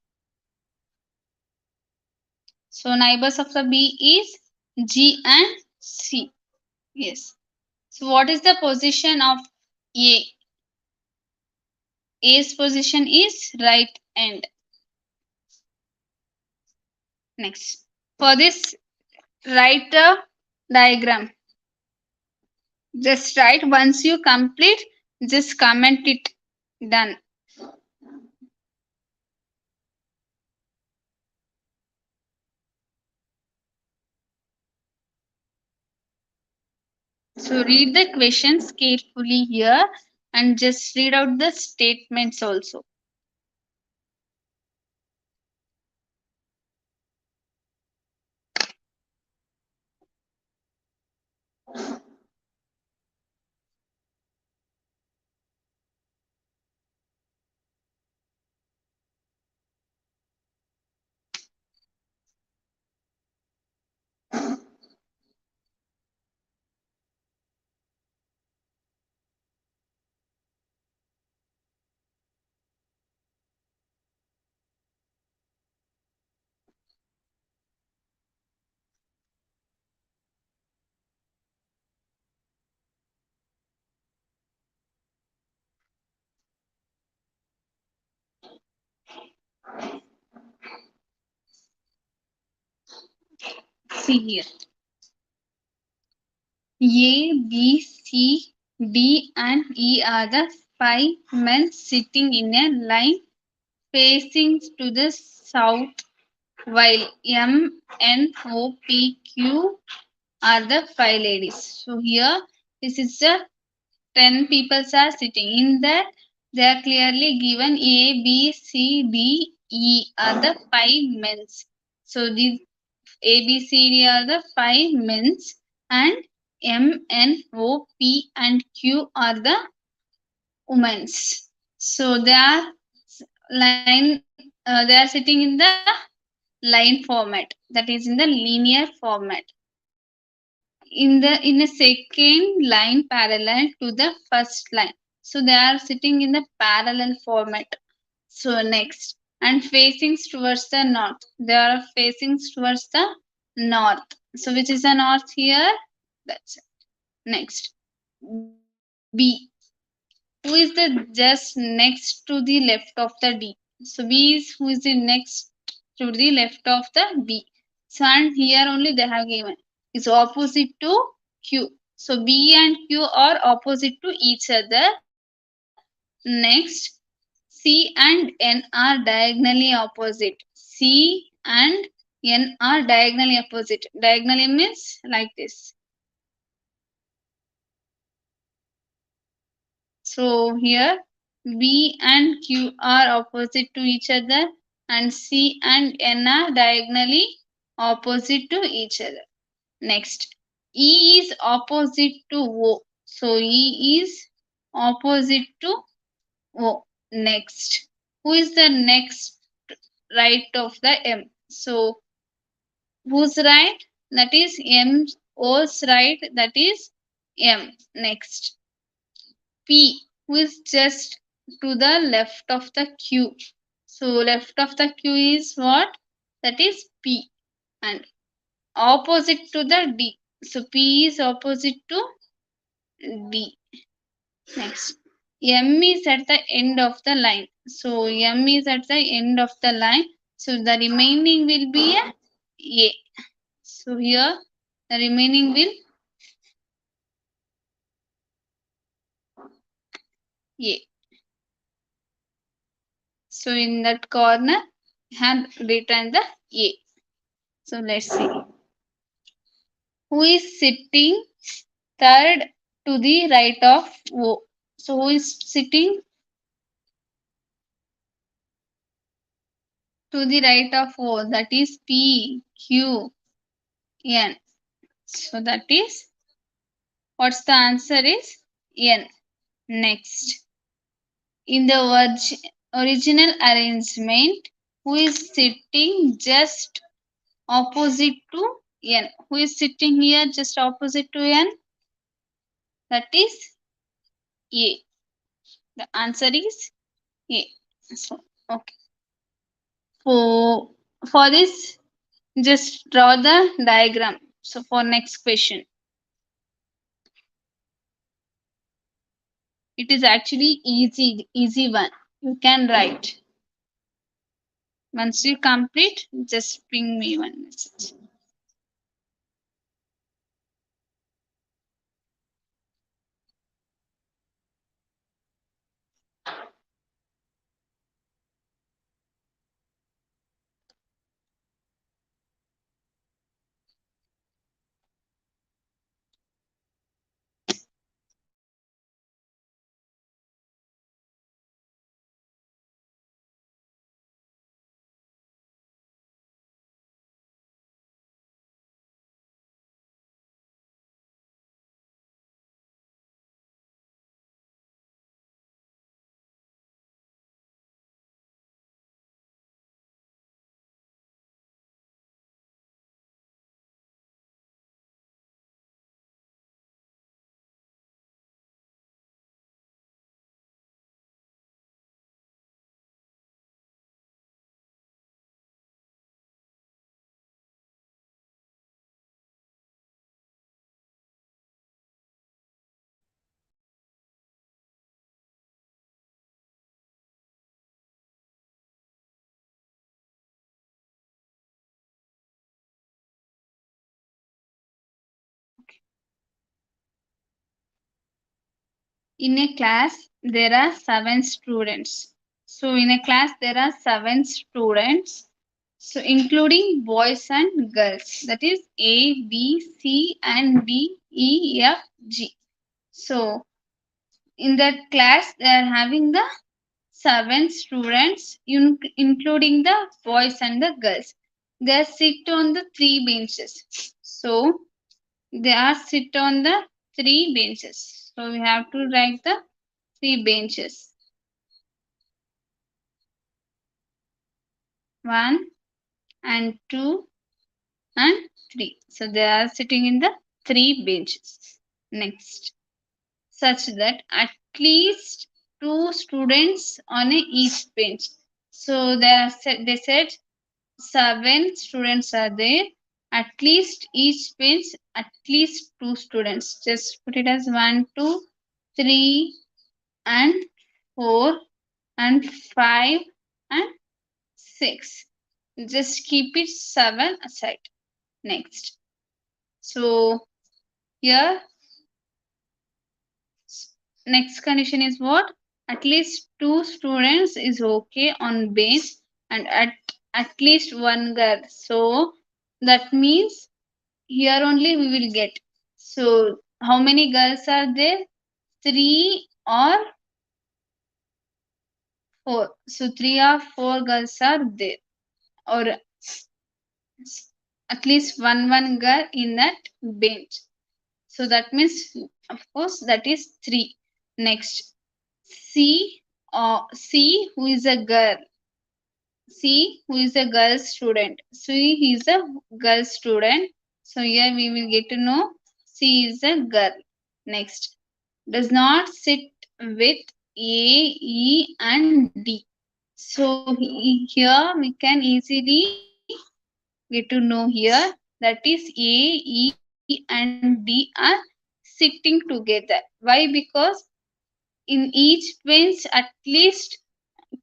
So neighbors of the B is G and C. Yes. So what is the position of A? A's position is right end. Next. For this, write a diagram. Just write. Once you complete, just comment it. Done. So read the questions carefully here and just read out the statements also. See here. A, B, C, D and E are the 5 men sitting in a line facing to the south, while M, N, O, P, Q are the 5 ladies. So here this is the 10 people are sitting in that They are clearly given. A, B, C, D, E are the 5 men's. So these A, B, C, D are the 5 men's, and M, N, O, P, and Q are the women's. So they are line. They are sitting in the line format. That is in the linear format. In a second line parallel to the first line. So they are sitting in the parallel format. So next, and facing towards the north. They are facing towards the north. So which is the north here? That's it. Next, B. Who is the just next to the left of the D? So B is who is the next to the left of the B. So and here only they have given is opposite to Q. So B and Q are opposite to each other. Next, C and N are diagonally opposite. C and N are diagonally opposite. Diagonally means like this. So here B and Q are opposite to each other, and C and N are diagonally opposite to each other. Next, E is opposite to O. So E is opposite to O. Next, who is the next right of the M? So whose right? That is M. O's right. That is M. Next, P, who is just to the left of the Q. So left of the Q is what? That is P, and opposite to the D. So P is opposite to D. Next, M is at the end of the line. So M is at the end of the line. So the remaining will be A. So here the remaining will A. So in that corner, have written the A. So let's see. Who is sitting third to the right of O? So who is sitting to the right of O? That is P, Q, N. So that is, what's the answer is N. Next, in the original arrangement, who is sitting just opposite to N? Who is sitting here just opposite to N? That is A. The answer is A. So, okay. For this, just draw the diagram. So for next question, it is actually easy one. You can write. Once you complete, just ping me one message. In a class, there are 7 students. So in a class, there are 7 students. So including boys and girls. That is A, B, C, and D, E, F, G. So in that class they are having the 7 students, including the boys and the girls. They sit on the 3 benches. So they are sit on the 3 benches. So we have to write the 3 benches. 1 and 2 and 3. So they are sitting in the 3 benches. Next, such that at least 2 students on each bench. So they said 7 students are there. At least each bench, at least 2 students. Just put it as 1, 2, 3, and 4, and 5, and 6. Just keep it 7 aside. Next. So here, next condition is what? At least 2 students is okay on bench, and at least one girl. So that means here only we will get. So how many girls are there? 3 or 4. So 3 or 4 girls are there, or at least one girl in that bench. So that means, of course, that is 3. Next, C who is a girl. C who is a girl student. C is a girl student. So here we will get to know C is a girl. Next, does not sit with A, E, and D. So here we can easily get to know here that is A, E, and D are sitting together. Why? Because in each bench at least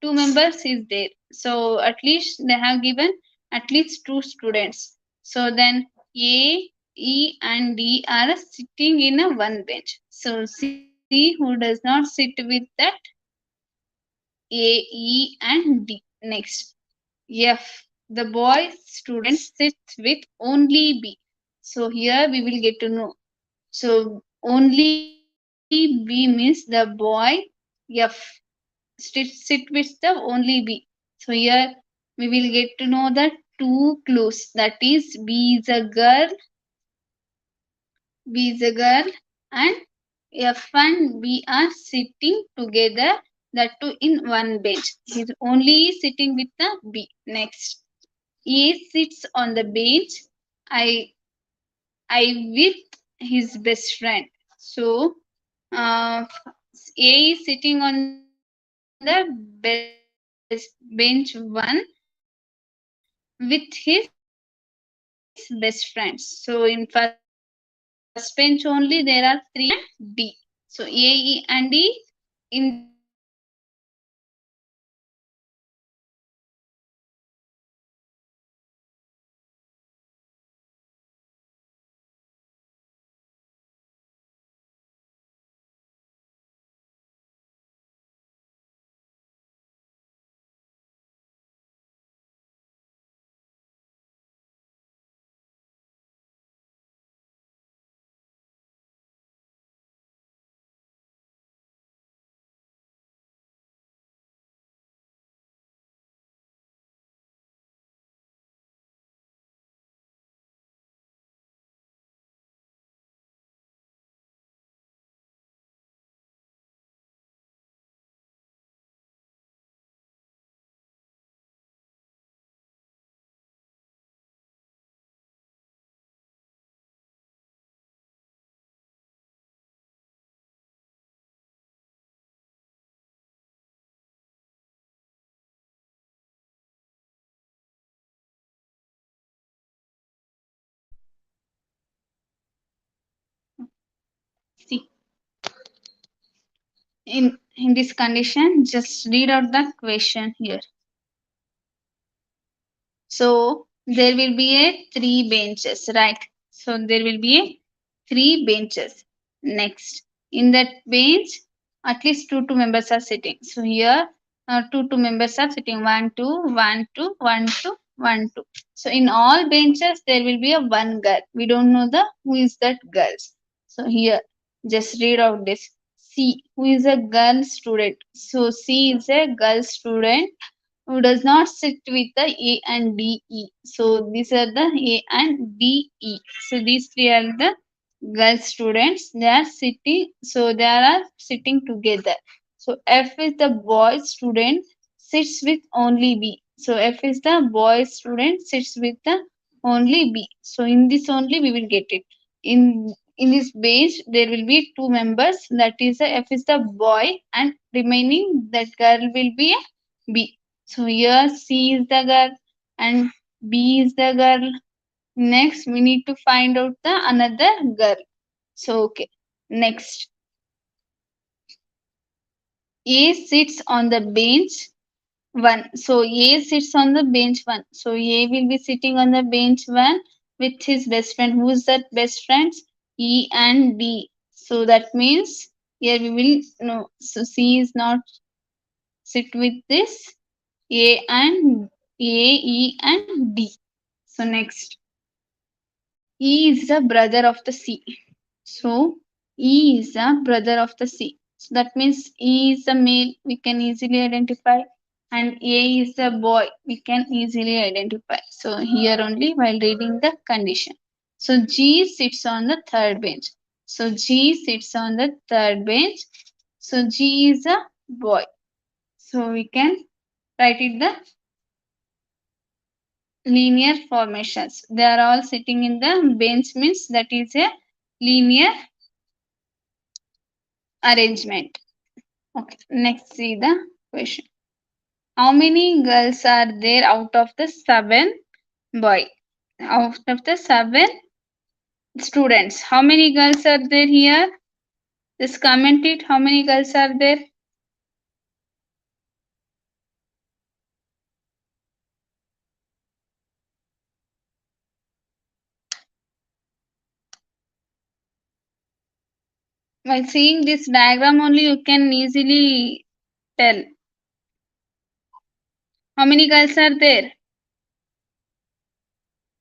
2 members is there. So at least they have given at least 2 students. So then A, E, and D are sitting in a one bench. So C who does not sit with that A, E, and D. Next, F, the boy student sits with only B. So here we will get to know. So only B means the boy F sit with the only B. So here we will get to know the 2 clues. That is B is a girl, B is a girl, and F and B are sitting together. That too in one bench. He's only sitting with the B. Next, A sits on the bench. I I with his best friend. So A is sitting on the bench 1 with his best friends. So in first bench only there are 3 and B. So A, E, and D in this condition only they are sitting together. So see, in this condition, just read out the question here. So there will be a 3 benches, right? So there will be a 3 benches. Next, in that bench, at least two members are sitting. So here, two members are sitting. 1, 2, 1, 2, 1, 2, 1, 2. So in all benches, there will be a one girl. We don't know the who is that girls. So here, just read out this. C, who is a girl student. So C is a girl student who does not sit with the A and D, E. So these are the A and D, E. So these three are the girl students. They are sitting. So they are sitting together. So F is the boy student sits with only B. So F is the boy student sits with the only B. So in this only we will get it. In this bench there will be two members. That is the F is the boy and remaining that girl will be a B. So here C is the girl and B is the girl. Next we need to find out the another girl. So okay. Next A sits on the bench 1. So A sits on the bench 1. So A will be sitting on the bench 1 with his best friend. Who is that best friends? E and D. So that means here we will no. So C is not sit with this A and A, E and D. So next E is the brother of the C. So E is the brother of the C. So that means E is the male, we can easily identify, and A is the boy, we can easily identify. So here only while reading the condition. So G sits on the third bench. So G sits on the third bench. So G is a boy. So we can write it the linear formations. They are all sitting in the bench means that is a linear arrangement. Okay, next see the question. How many girls are there out of the 7 boy? Out of the 7 students, how many girls are there here? Just comment it. How many girls are there? By seeing this diagram only, you can easily tell. How many girls are there?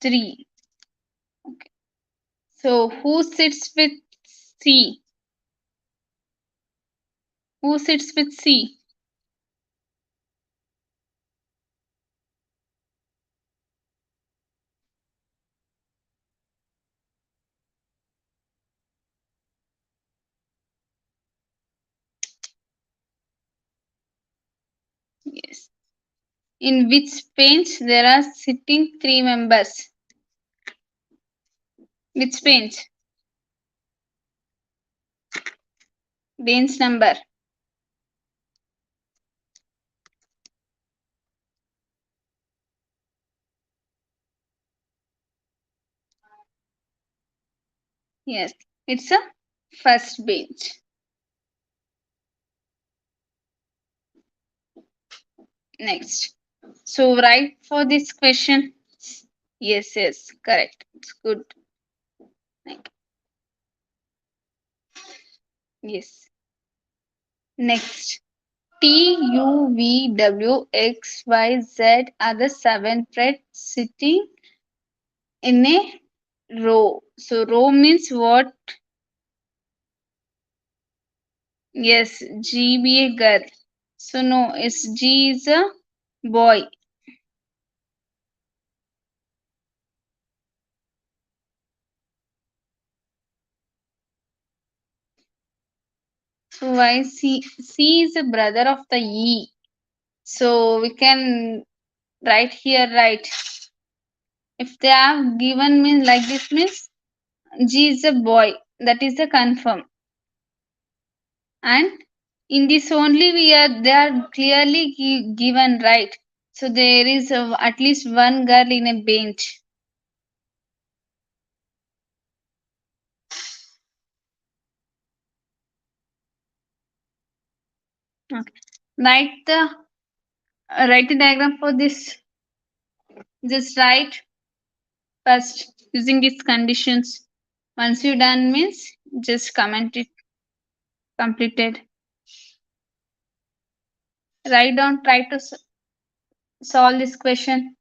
3. Okay. So who sits with C? Who sits with C? Yes. In which bench there are sitting 3 members? Which bench? Bench number. Yes, it's a first bench. Next. So write for this question. Yes, yes, correct. It's good. Yes. Next. T, U, V, W, X, Y, Z are the 7 threads sitting in a row. So row means what? Yes, G be a girl. So no, it's G is a boy. So why C is a brother of the E. So we can write here, right? If they have given means like this means G is a boy. That is the confirm. And in this only they are clearly given, right? So there is at least one girl in a bench. Okay. Write the diagram for this. Just write first using these conditions. Once you done means just comment it completed. Write down, try to solve this question.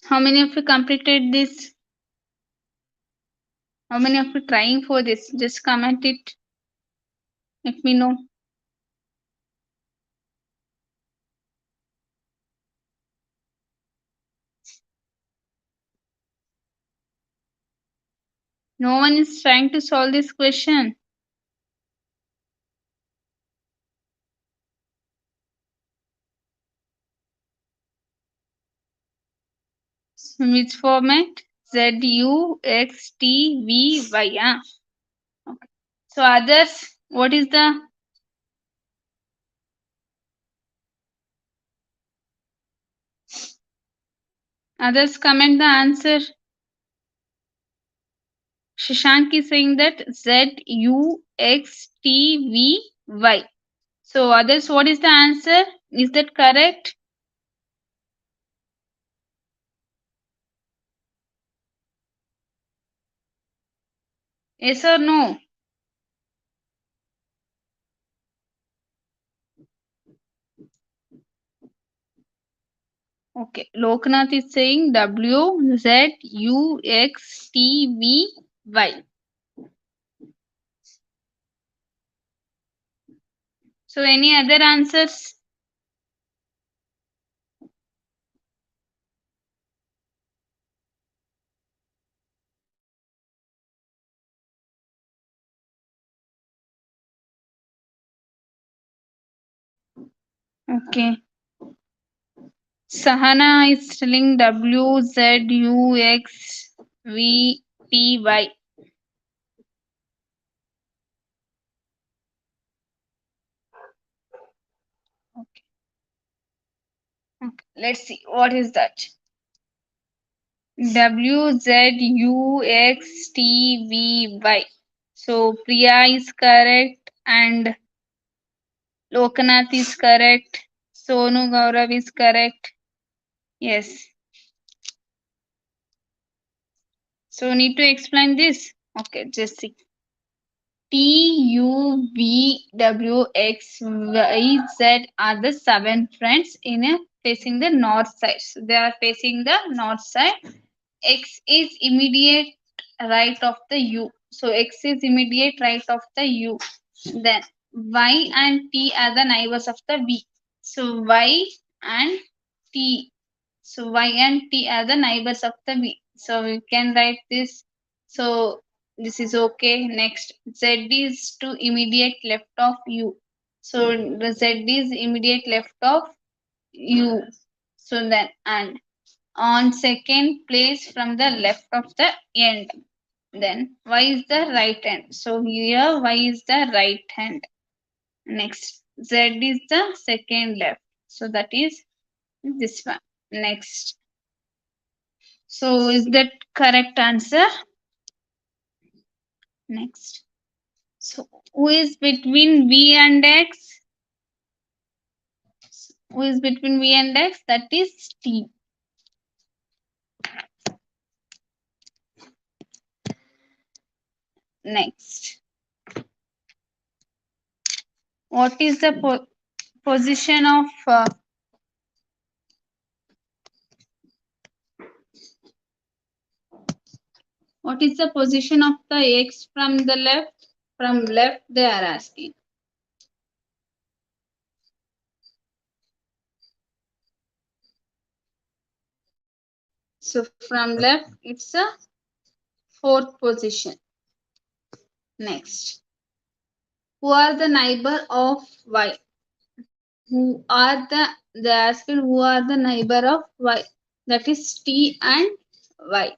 How many of you completed this? How many of you trying for this? Just comment it. Let me know. No one is trying to solve this question. Which format? Z U X T V Y. Yeah. Okay. So others, what is the others? Comment the answer. Shashank is saying that Z U X T V Y. So others, what is the answer? Is that correct? Yes or no? Okay. Loknath is saying W Z U X T V Y. So any other answers? Okay. Sahana is telling W Z U X V T Y. Okay. Okay. Let's see. What is that? W Z U X T V Y. So Priya is correct and Lokanath is correct. Sonu Gaurav is correct. Yes. So need to explain this. Okay, just see. T U V W X Y Z are the 7 friends in a facing the north side. So they are facing the north side. X is immediate right of the U. So X is immediate right of the U. Then Y and T are the neighbors of the V. So Y and T. So Y and T are the neighbors of the V. So we can write this. So this is okay. Next, Z is to immediate left of U. So the Z is immediate left of U. So then and on second place from the left of the end. Then Y is the right hand. So here Y is the right hand. Next, Z is the second left. So that is this one. Next. So is that correct answer? Next. So who is between V and X? Who is between V and X? That is T. Next. What is the position of what is the position of the X from the left? From left they are asking. So from left it's a fourth position. Next. Who are the neighbor of Y? Who are they asking who are the neighbor of Y? That is T and Y.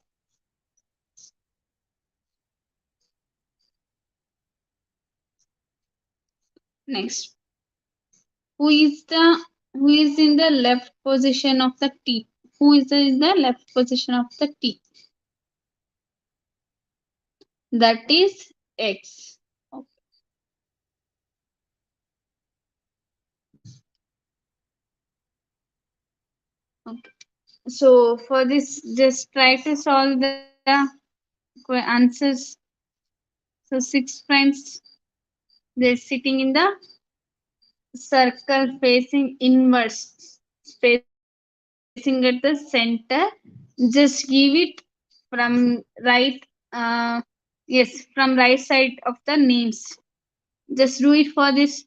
Next. Who is in the left position of the T? Who is in the left position of the T? That is X. Okay. So for this, just try to solve the answers. So 6 friends, they're sitting in the circle facing inwards, facing at the center. Just give it from right, yes, from right side of the names. Just do it for this.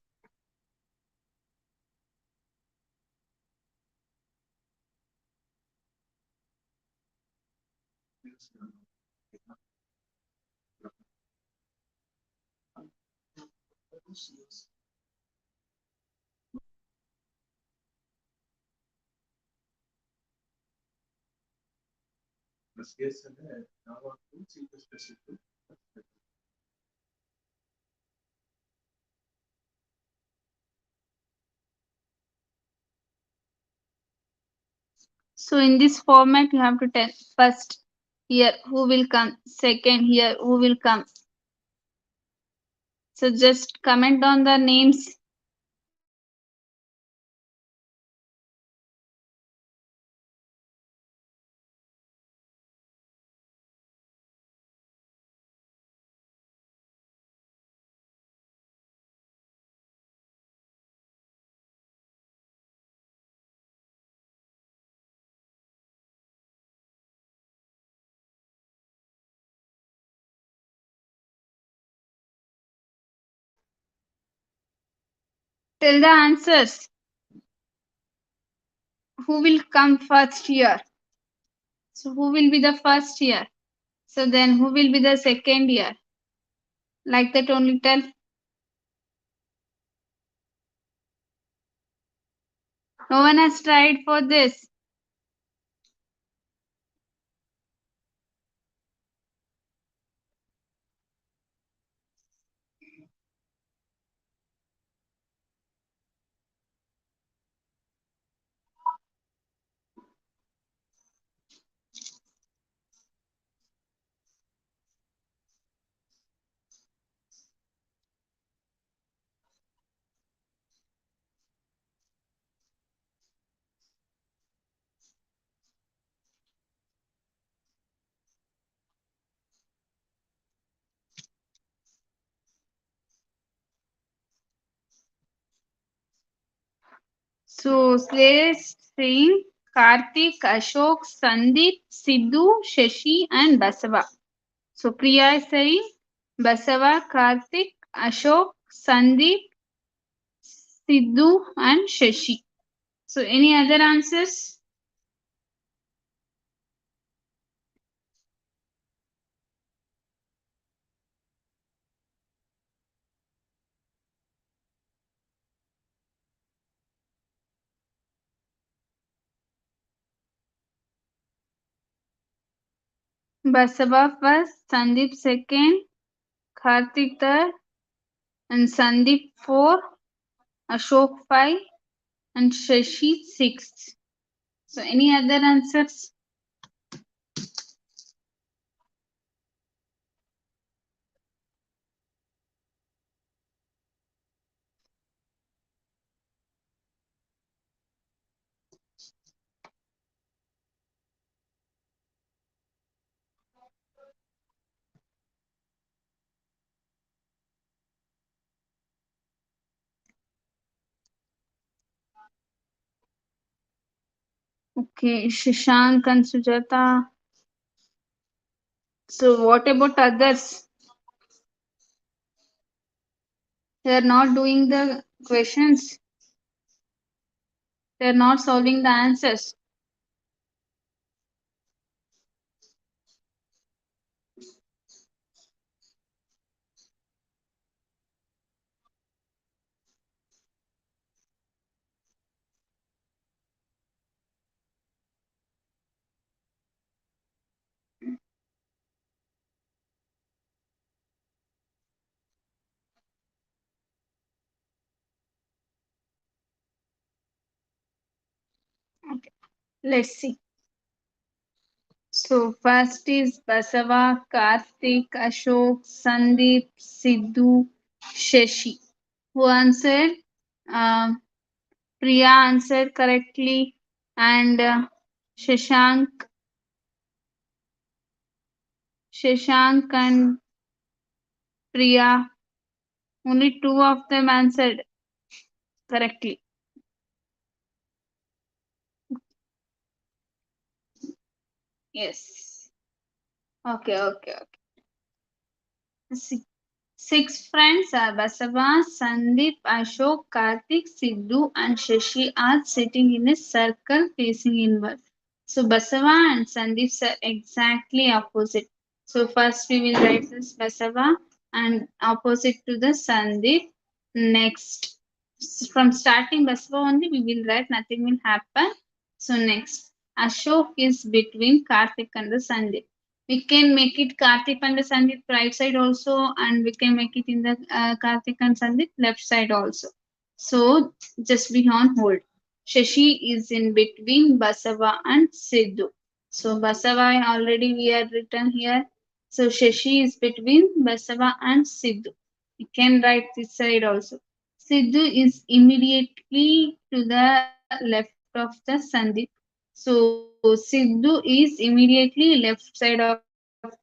So in this format, you have to tell first here who will come, second here who will come. So just comment on the names. Tell the answers. Who will come first here? So who will be the first here? So then who will be the second here? Like that only tell. No one has tried for this. So let's sing Karthik, Ashok, Sandeep, Sidhu, Shashi, and Basava. So Priya is saying Basava, Karthik, Ashok, Sandeep, Sidhu, and Shashi. So any other answers? Basava first, Sandeep second, Karthik third, and Sandeep four, Ashok five, and Shashi sixth. So any other answers? Okay, Shashank and Sujata. So what about others? They are not doing the questions. They are not solving the answers. Okay, let's see. So first is Basava, Karthik, Ashok, Sandeep, Sidhu, Shashi. Who answered? Um, Priya answered correctly, and Shashank, Shashank and Priya. Only two of them answered correctly. Yes. Okay, okay, okay. Six friends are Basava, Sandeep, Ashok, Karthik, Sidhu, and Shashi are sitting in a circle facing inward. So Basava and Sandeep are exactly opposite. So first we will write this Basava and opposite to the Sandeep. Next, from starting Basava only we will write, nothing will happen. So next, Ashok is between Karthik and the Sandeep. We can make it Karthik and Sandeep right side also, and we can make it in the Karthik and Sandeep left side also. So just be on hold. Shashi is in between Basava and Sidhu. So Basava already we are written here. So Shashi is between Basava and Sidhu. We can write this side also. Sidhu is immediately to the left of the Sandeep. So Sidhu is immediately left side of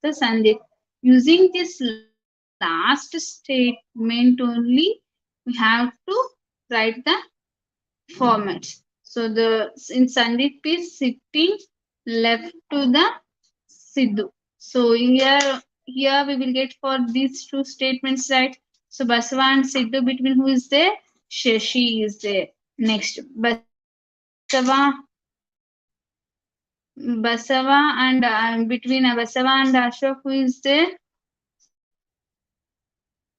the Sandeep. Using this last statement only, we have to write the format. So the in Sandeep is sitting left to the Sidhu. So here we will get for these two statements right. So Basava and Sidhu, between who is there? Shashi is there. Next, Basava and between Basava and Ashok, who is there?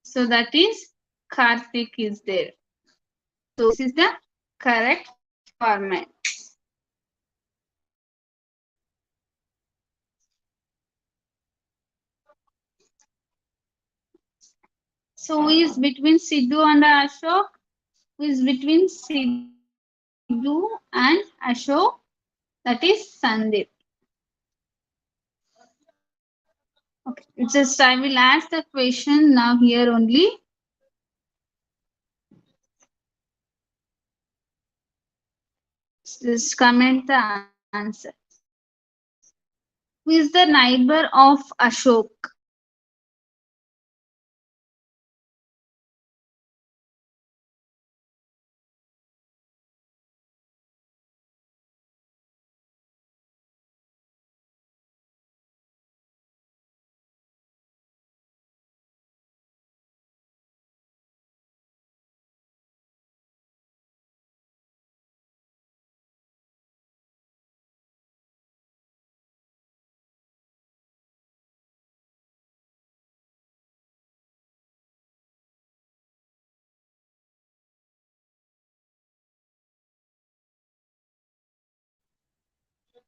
So that is Karthik is there. So this is the correct format. So who is between Sidhu and Ashok? Who is between Sidhu and Ashok? That is Sandeep. Okay. Just I will ask the question now here only. Just comment the answer. Who is the neighbor of Ashok?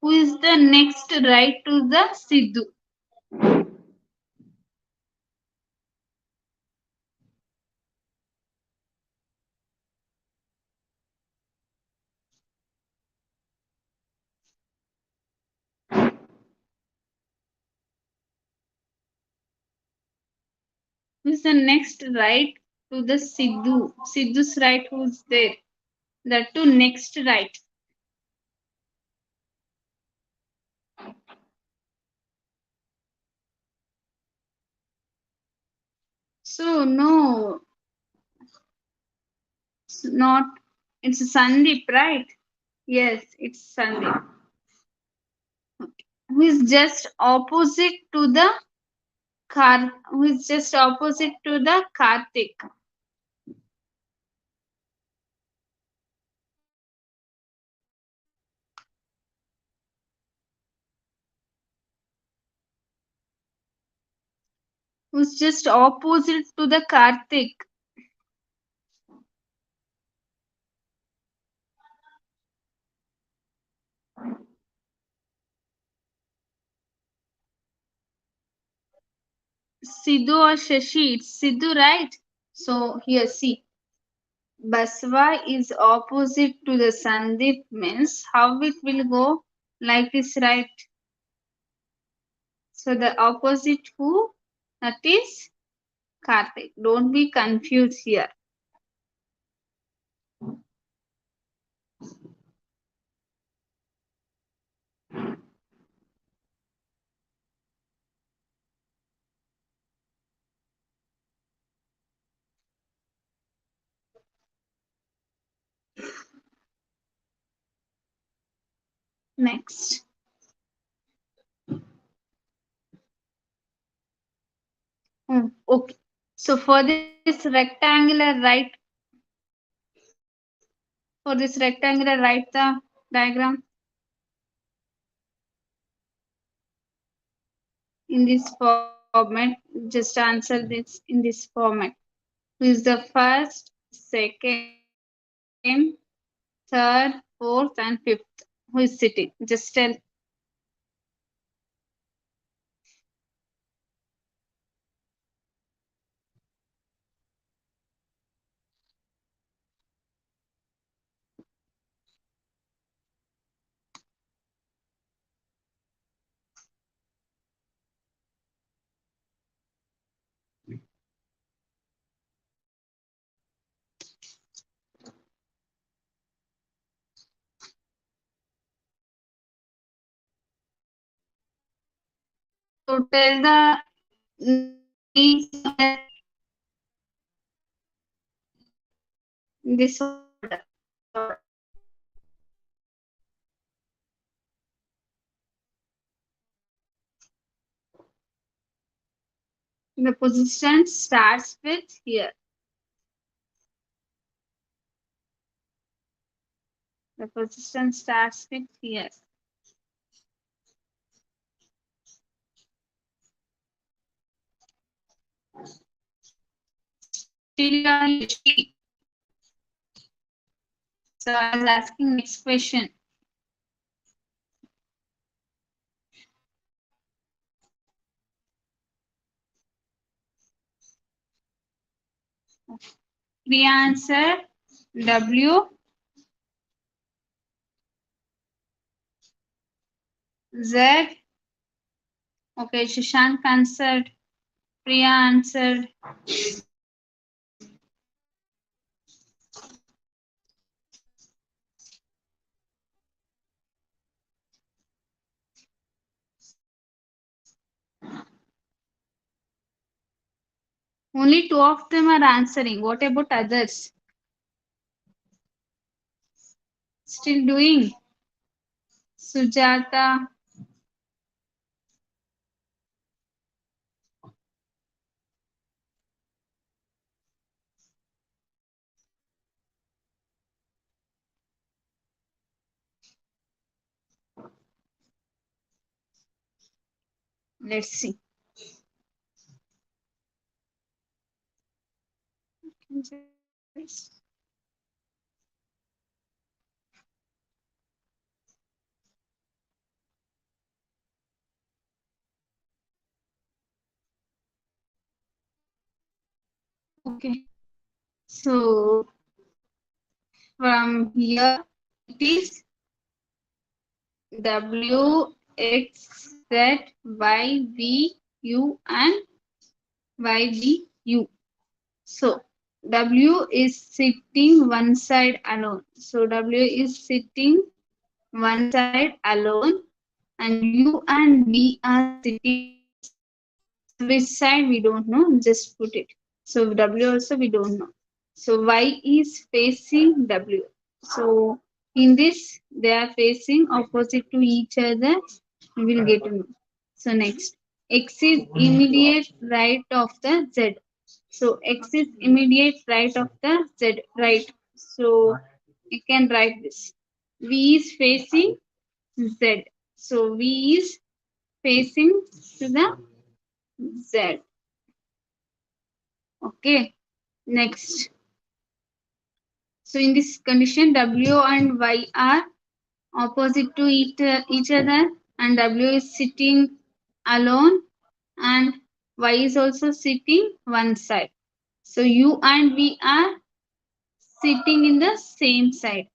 Who is the next right to the Sidhu? Who is the next right to the Sidhu? Sidhu's right who's there? The two next right. So no, it's not. It's Sandeep, right? Yes, it's Sandeep. Who is just opposite to the who is just opposite to the Karthik. Who's just opposite to the Karthik. Sidhu or Shashi. It's Sidhu, right? So here see. Basva is opposite to the Sandeep means how it will go like this, right? So the opposite who? That is Karthik. Don't be confused here. Next. Okay. So for this rectangular right, for this rectangular write the diagram in this format. Just answer this in this format. Who is the first, second, third, fourth, and fifth? Who is sitting? Just tell. So tell the names of the this order. The position starts with here. The position starts with here. Still you are in Yoshi. So I was asking next question. The answer W Z. Okay, Shashank answered. Priya answered. Only two of them are answering. What about others? Still doing? Sujata. Let's see. Okay. So from here it is W, X, Z, Y, V, U, and Y, V, U. So W is sitting one side alone. So W is sitting one side alone, and U and V are sitting one side. So which side we don't know, just put it. So W also we don't know. So Y is facing W. So in this they are facing opposite to each other. We will get to know. So next, X is immediate right of the Z. So X is immediate right of the Z, right. So you can write this. V is facing Z. So V is facing to the Z. Okay. Next. So in this condition, W and Y are opposite to each other, and W is sitting alone, and Y is also sitting one side. So U and V are sitting in the same side,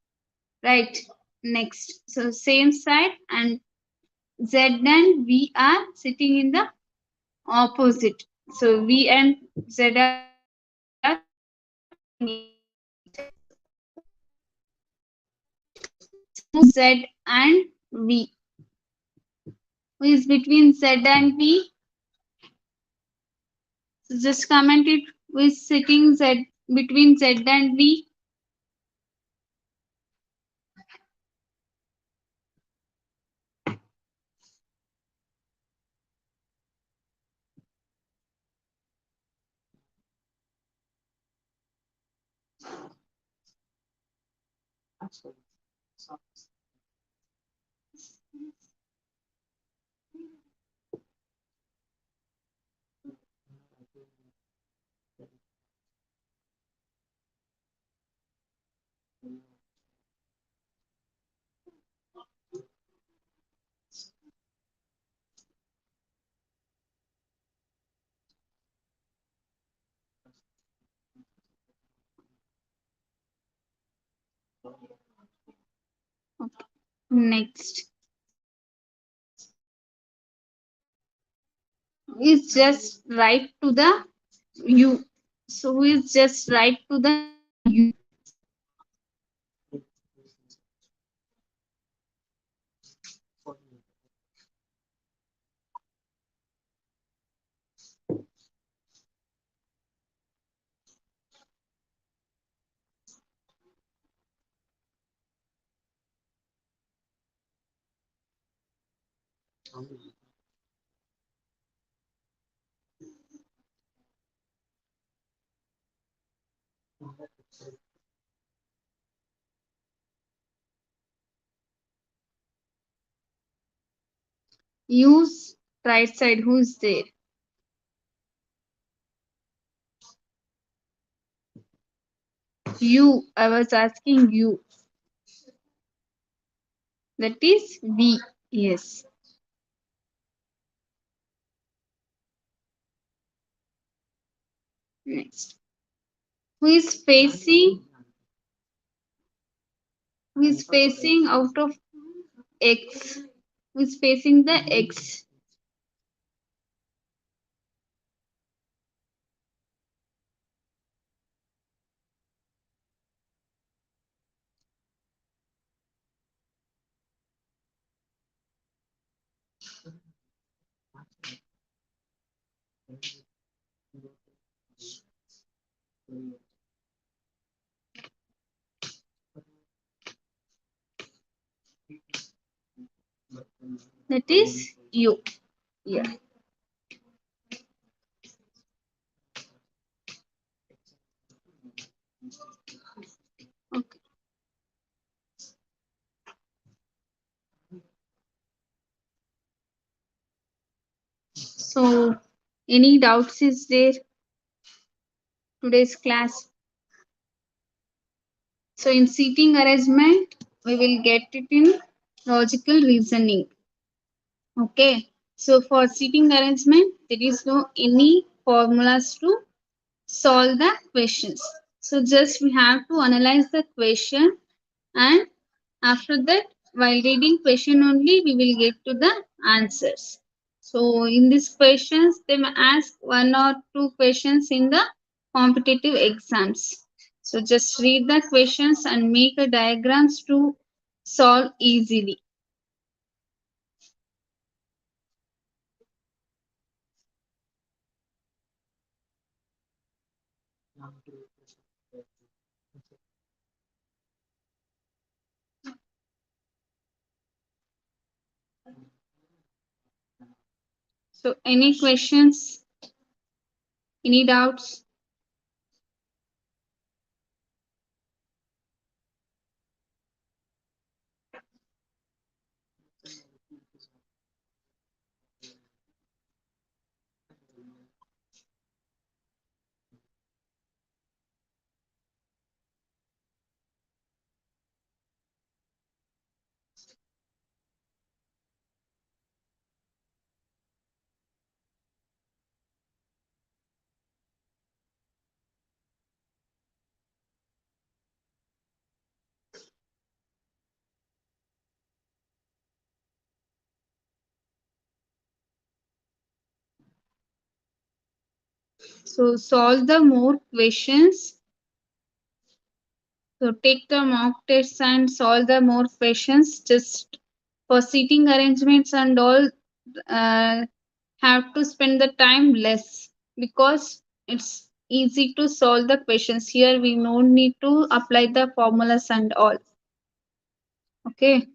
right? Next, so same side, and Z and V are sitting in the opposite. So V and Z are sitting in each other. Z and V. Who is between Z and V? So just comment it. Who is sitting Z between Z and V? Okay. Next is just right to the U. So who is just right to the U? U's right side. Who's there? You. I was asking you. That is V. Yes. Next. Who is facing? Who is facing out of X? Who is facing the X? That is U. Yeah. Okay. So, any doubts is there today's class? So, in seating arrangement, we will get it in logical reasoning. Okay. So, for seating arrangement, there is no any formulas to solve the questions. So, just we have to analyze the question, and after that, while reading question only, we will get to the answers. So in these questions, they may ask one or two questions in the competitive exams. So just read the questions and make a diagrams to solve easily. So any questions, any doubts? So solve the more questions. So take the mock tests and solve the more questions. Just for seating arrangements and all, uh, have to spend the time less because it's easy to solve the questions. Here we no need to apply the formulas and all. Okay.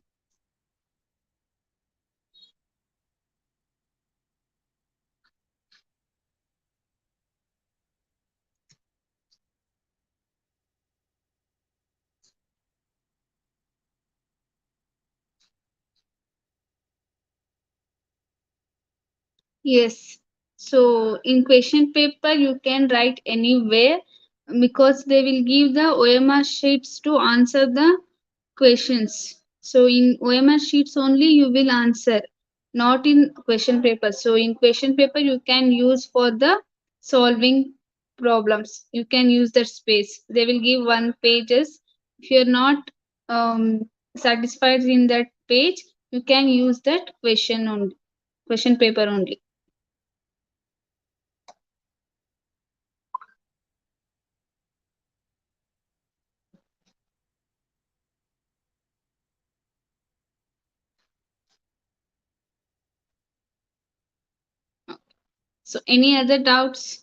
Yes. So in question paper you can write anywhere because they will give the OMR sheets to answer the questions. So in OMR sheets only you will answer, not in question paper. So in question paper you can use for the solving problems. You can use that space. They will give one pages. If you're not satisfied in that page, you can use that question paper only. So any other doubts?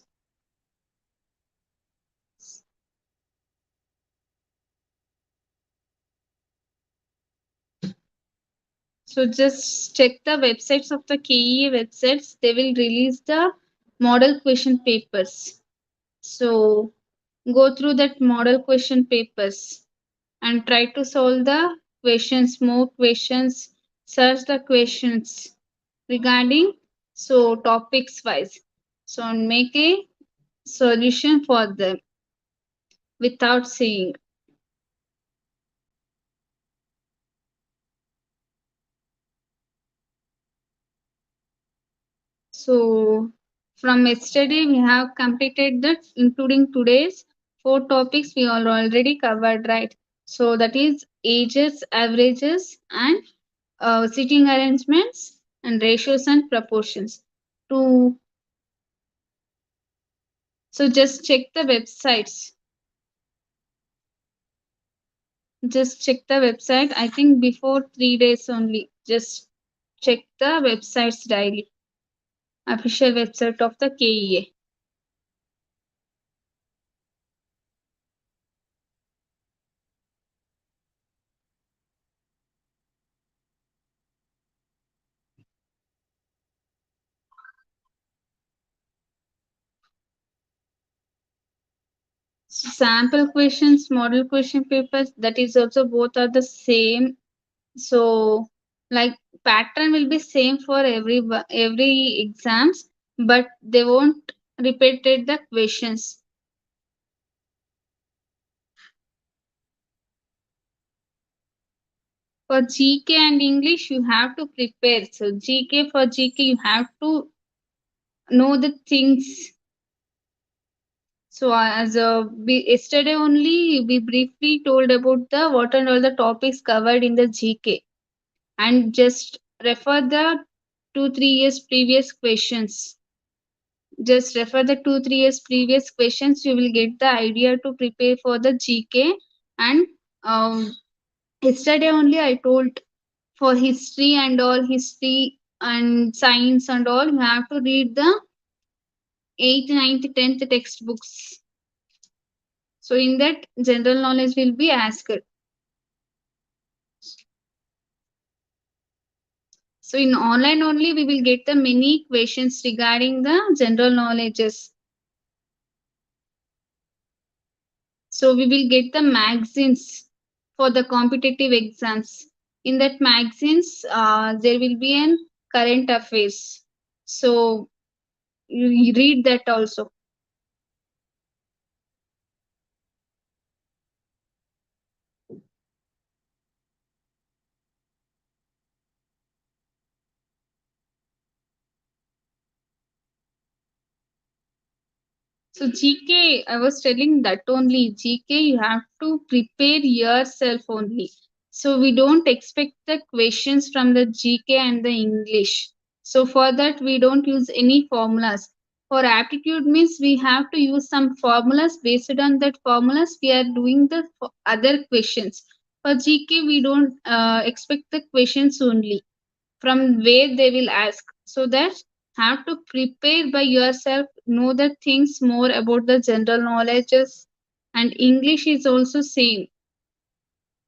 So just check the websites of the KEA websites. They will release the model question papers. So go through that model question papers and try to solve the questions, more questions, search the questions regarding so topics wise. So make a solution for them without seeing. So from yesterday we have completed that, including today's four topics we all already covered, right? So that is ages, averages, and seating arrangements and ratios and proportions. To so just check the websites. Just check the website. I think before 3 days only. Just check the websites daily. Official website of the KEA. Sample questions, model question papers, that is also both are the same. So like pattern will be same for every exams, but they won't repeated the questions. For GK and English you have to prepare. So for GK you have to know the things. So yesterday only we briefly told about the what and all the topics covered in the GK, and just refer the 2 3 years previous questions. Just refer the 2 3 years previous questions. You will get the idea to prepare for the GK. And yesterday only I told for history and all, history and science and all, you have to read the 8th, 9th, 10th textbooks. So in that general knowledge will be asked. So in online only we will get the many questions regarding the general knowledges. So we will get the magazines for the competitive exams. In that magazines, there will be an current affairs. So you read that also. So GK, I was telling that only GK you have to prepare yourself only. So we don't expect the questions from the GK and the English. So for that we don't use any formulas. For aptitude means we have to use some formulas. Based on that formulas we are doing the other questions. For GK we don't expect the questions only from where they will ask, so that have to prepare by yourself, know the things more about the general knowledges. And English is also same,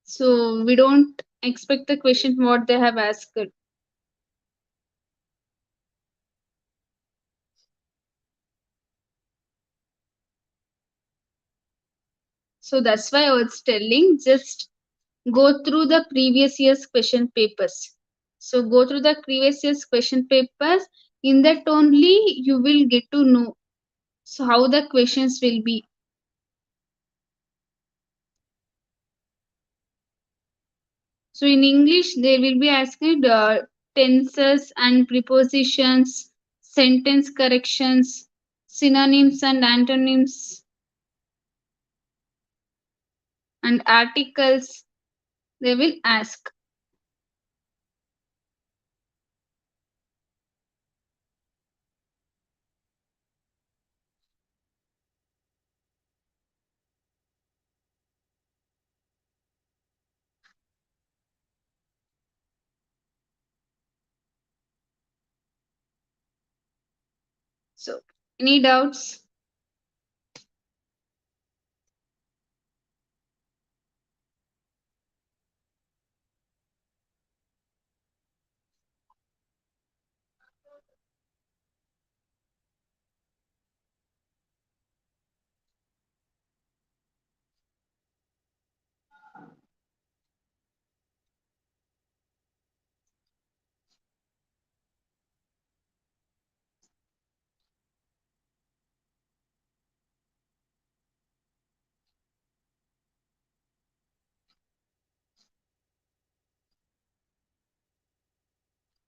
so we don't expect the question what they have asked. So that's why I was telling, just go through the previous year's question papers. So go through the previous year's question papers. In that only you will get to know so how the questions will be. So in English, they will be asked tenses and prepositions, sentence corrections, synonyms and antonyms, and articles. They will ask. So, any doubts?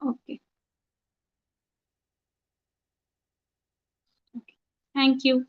Okay. Thank you.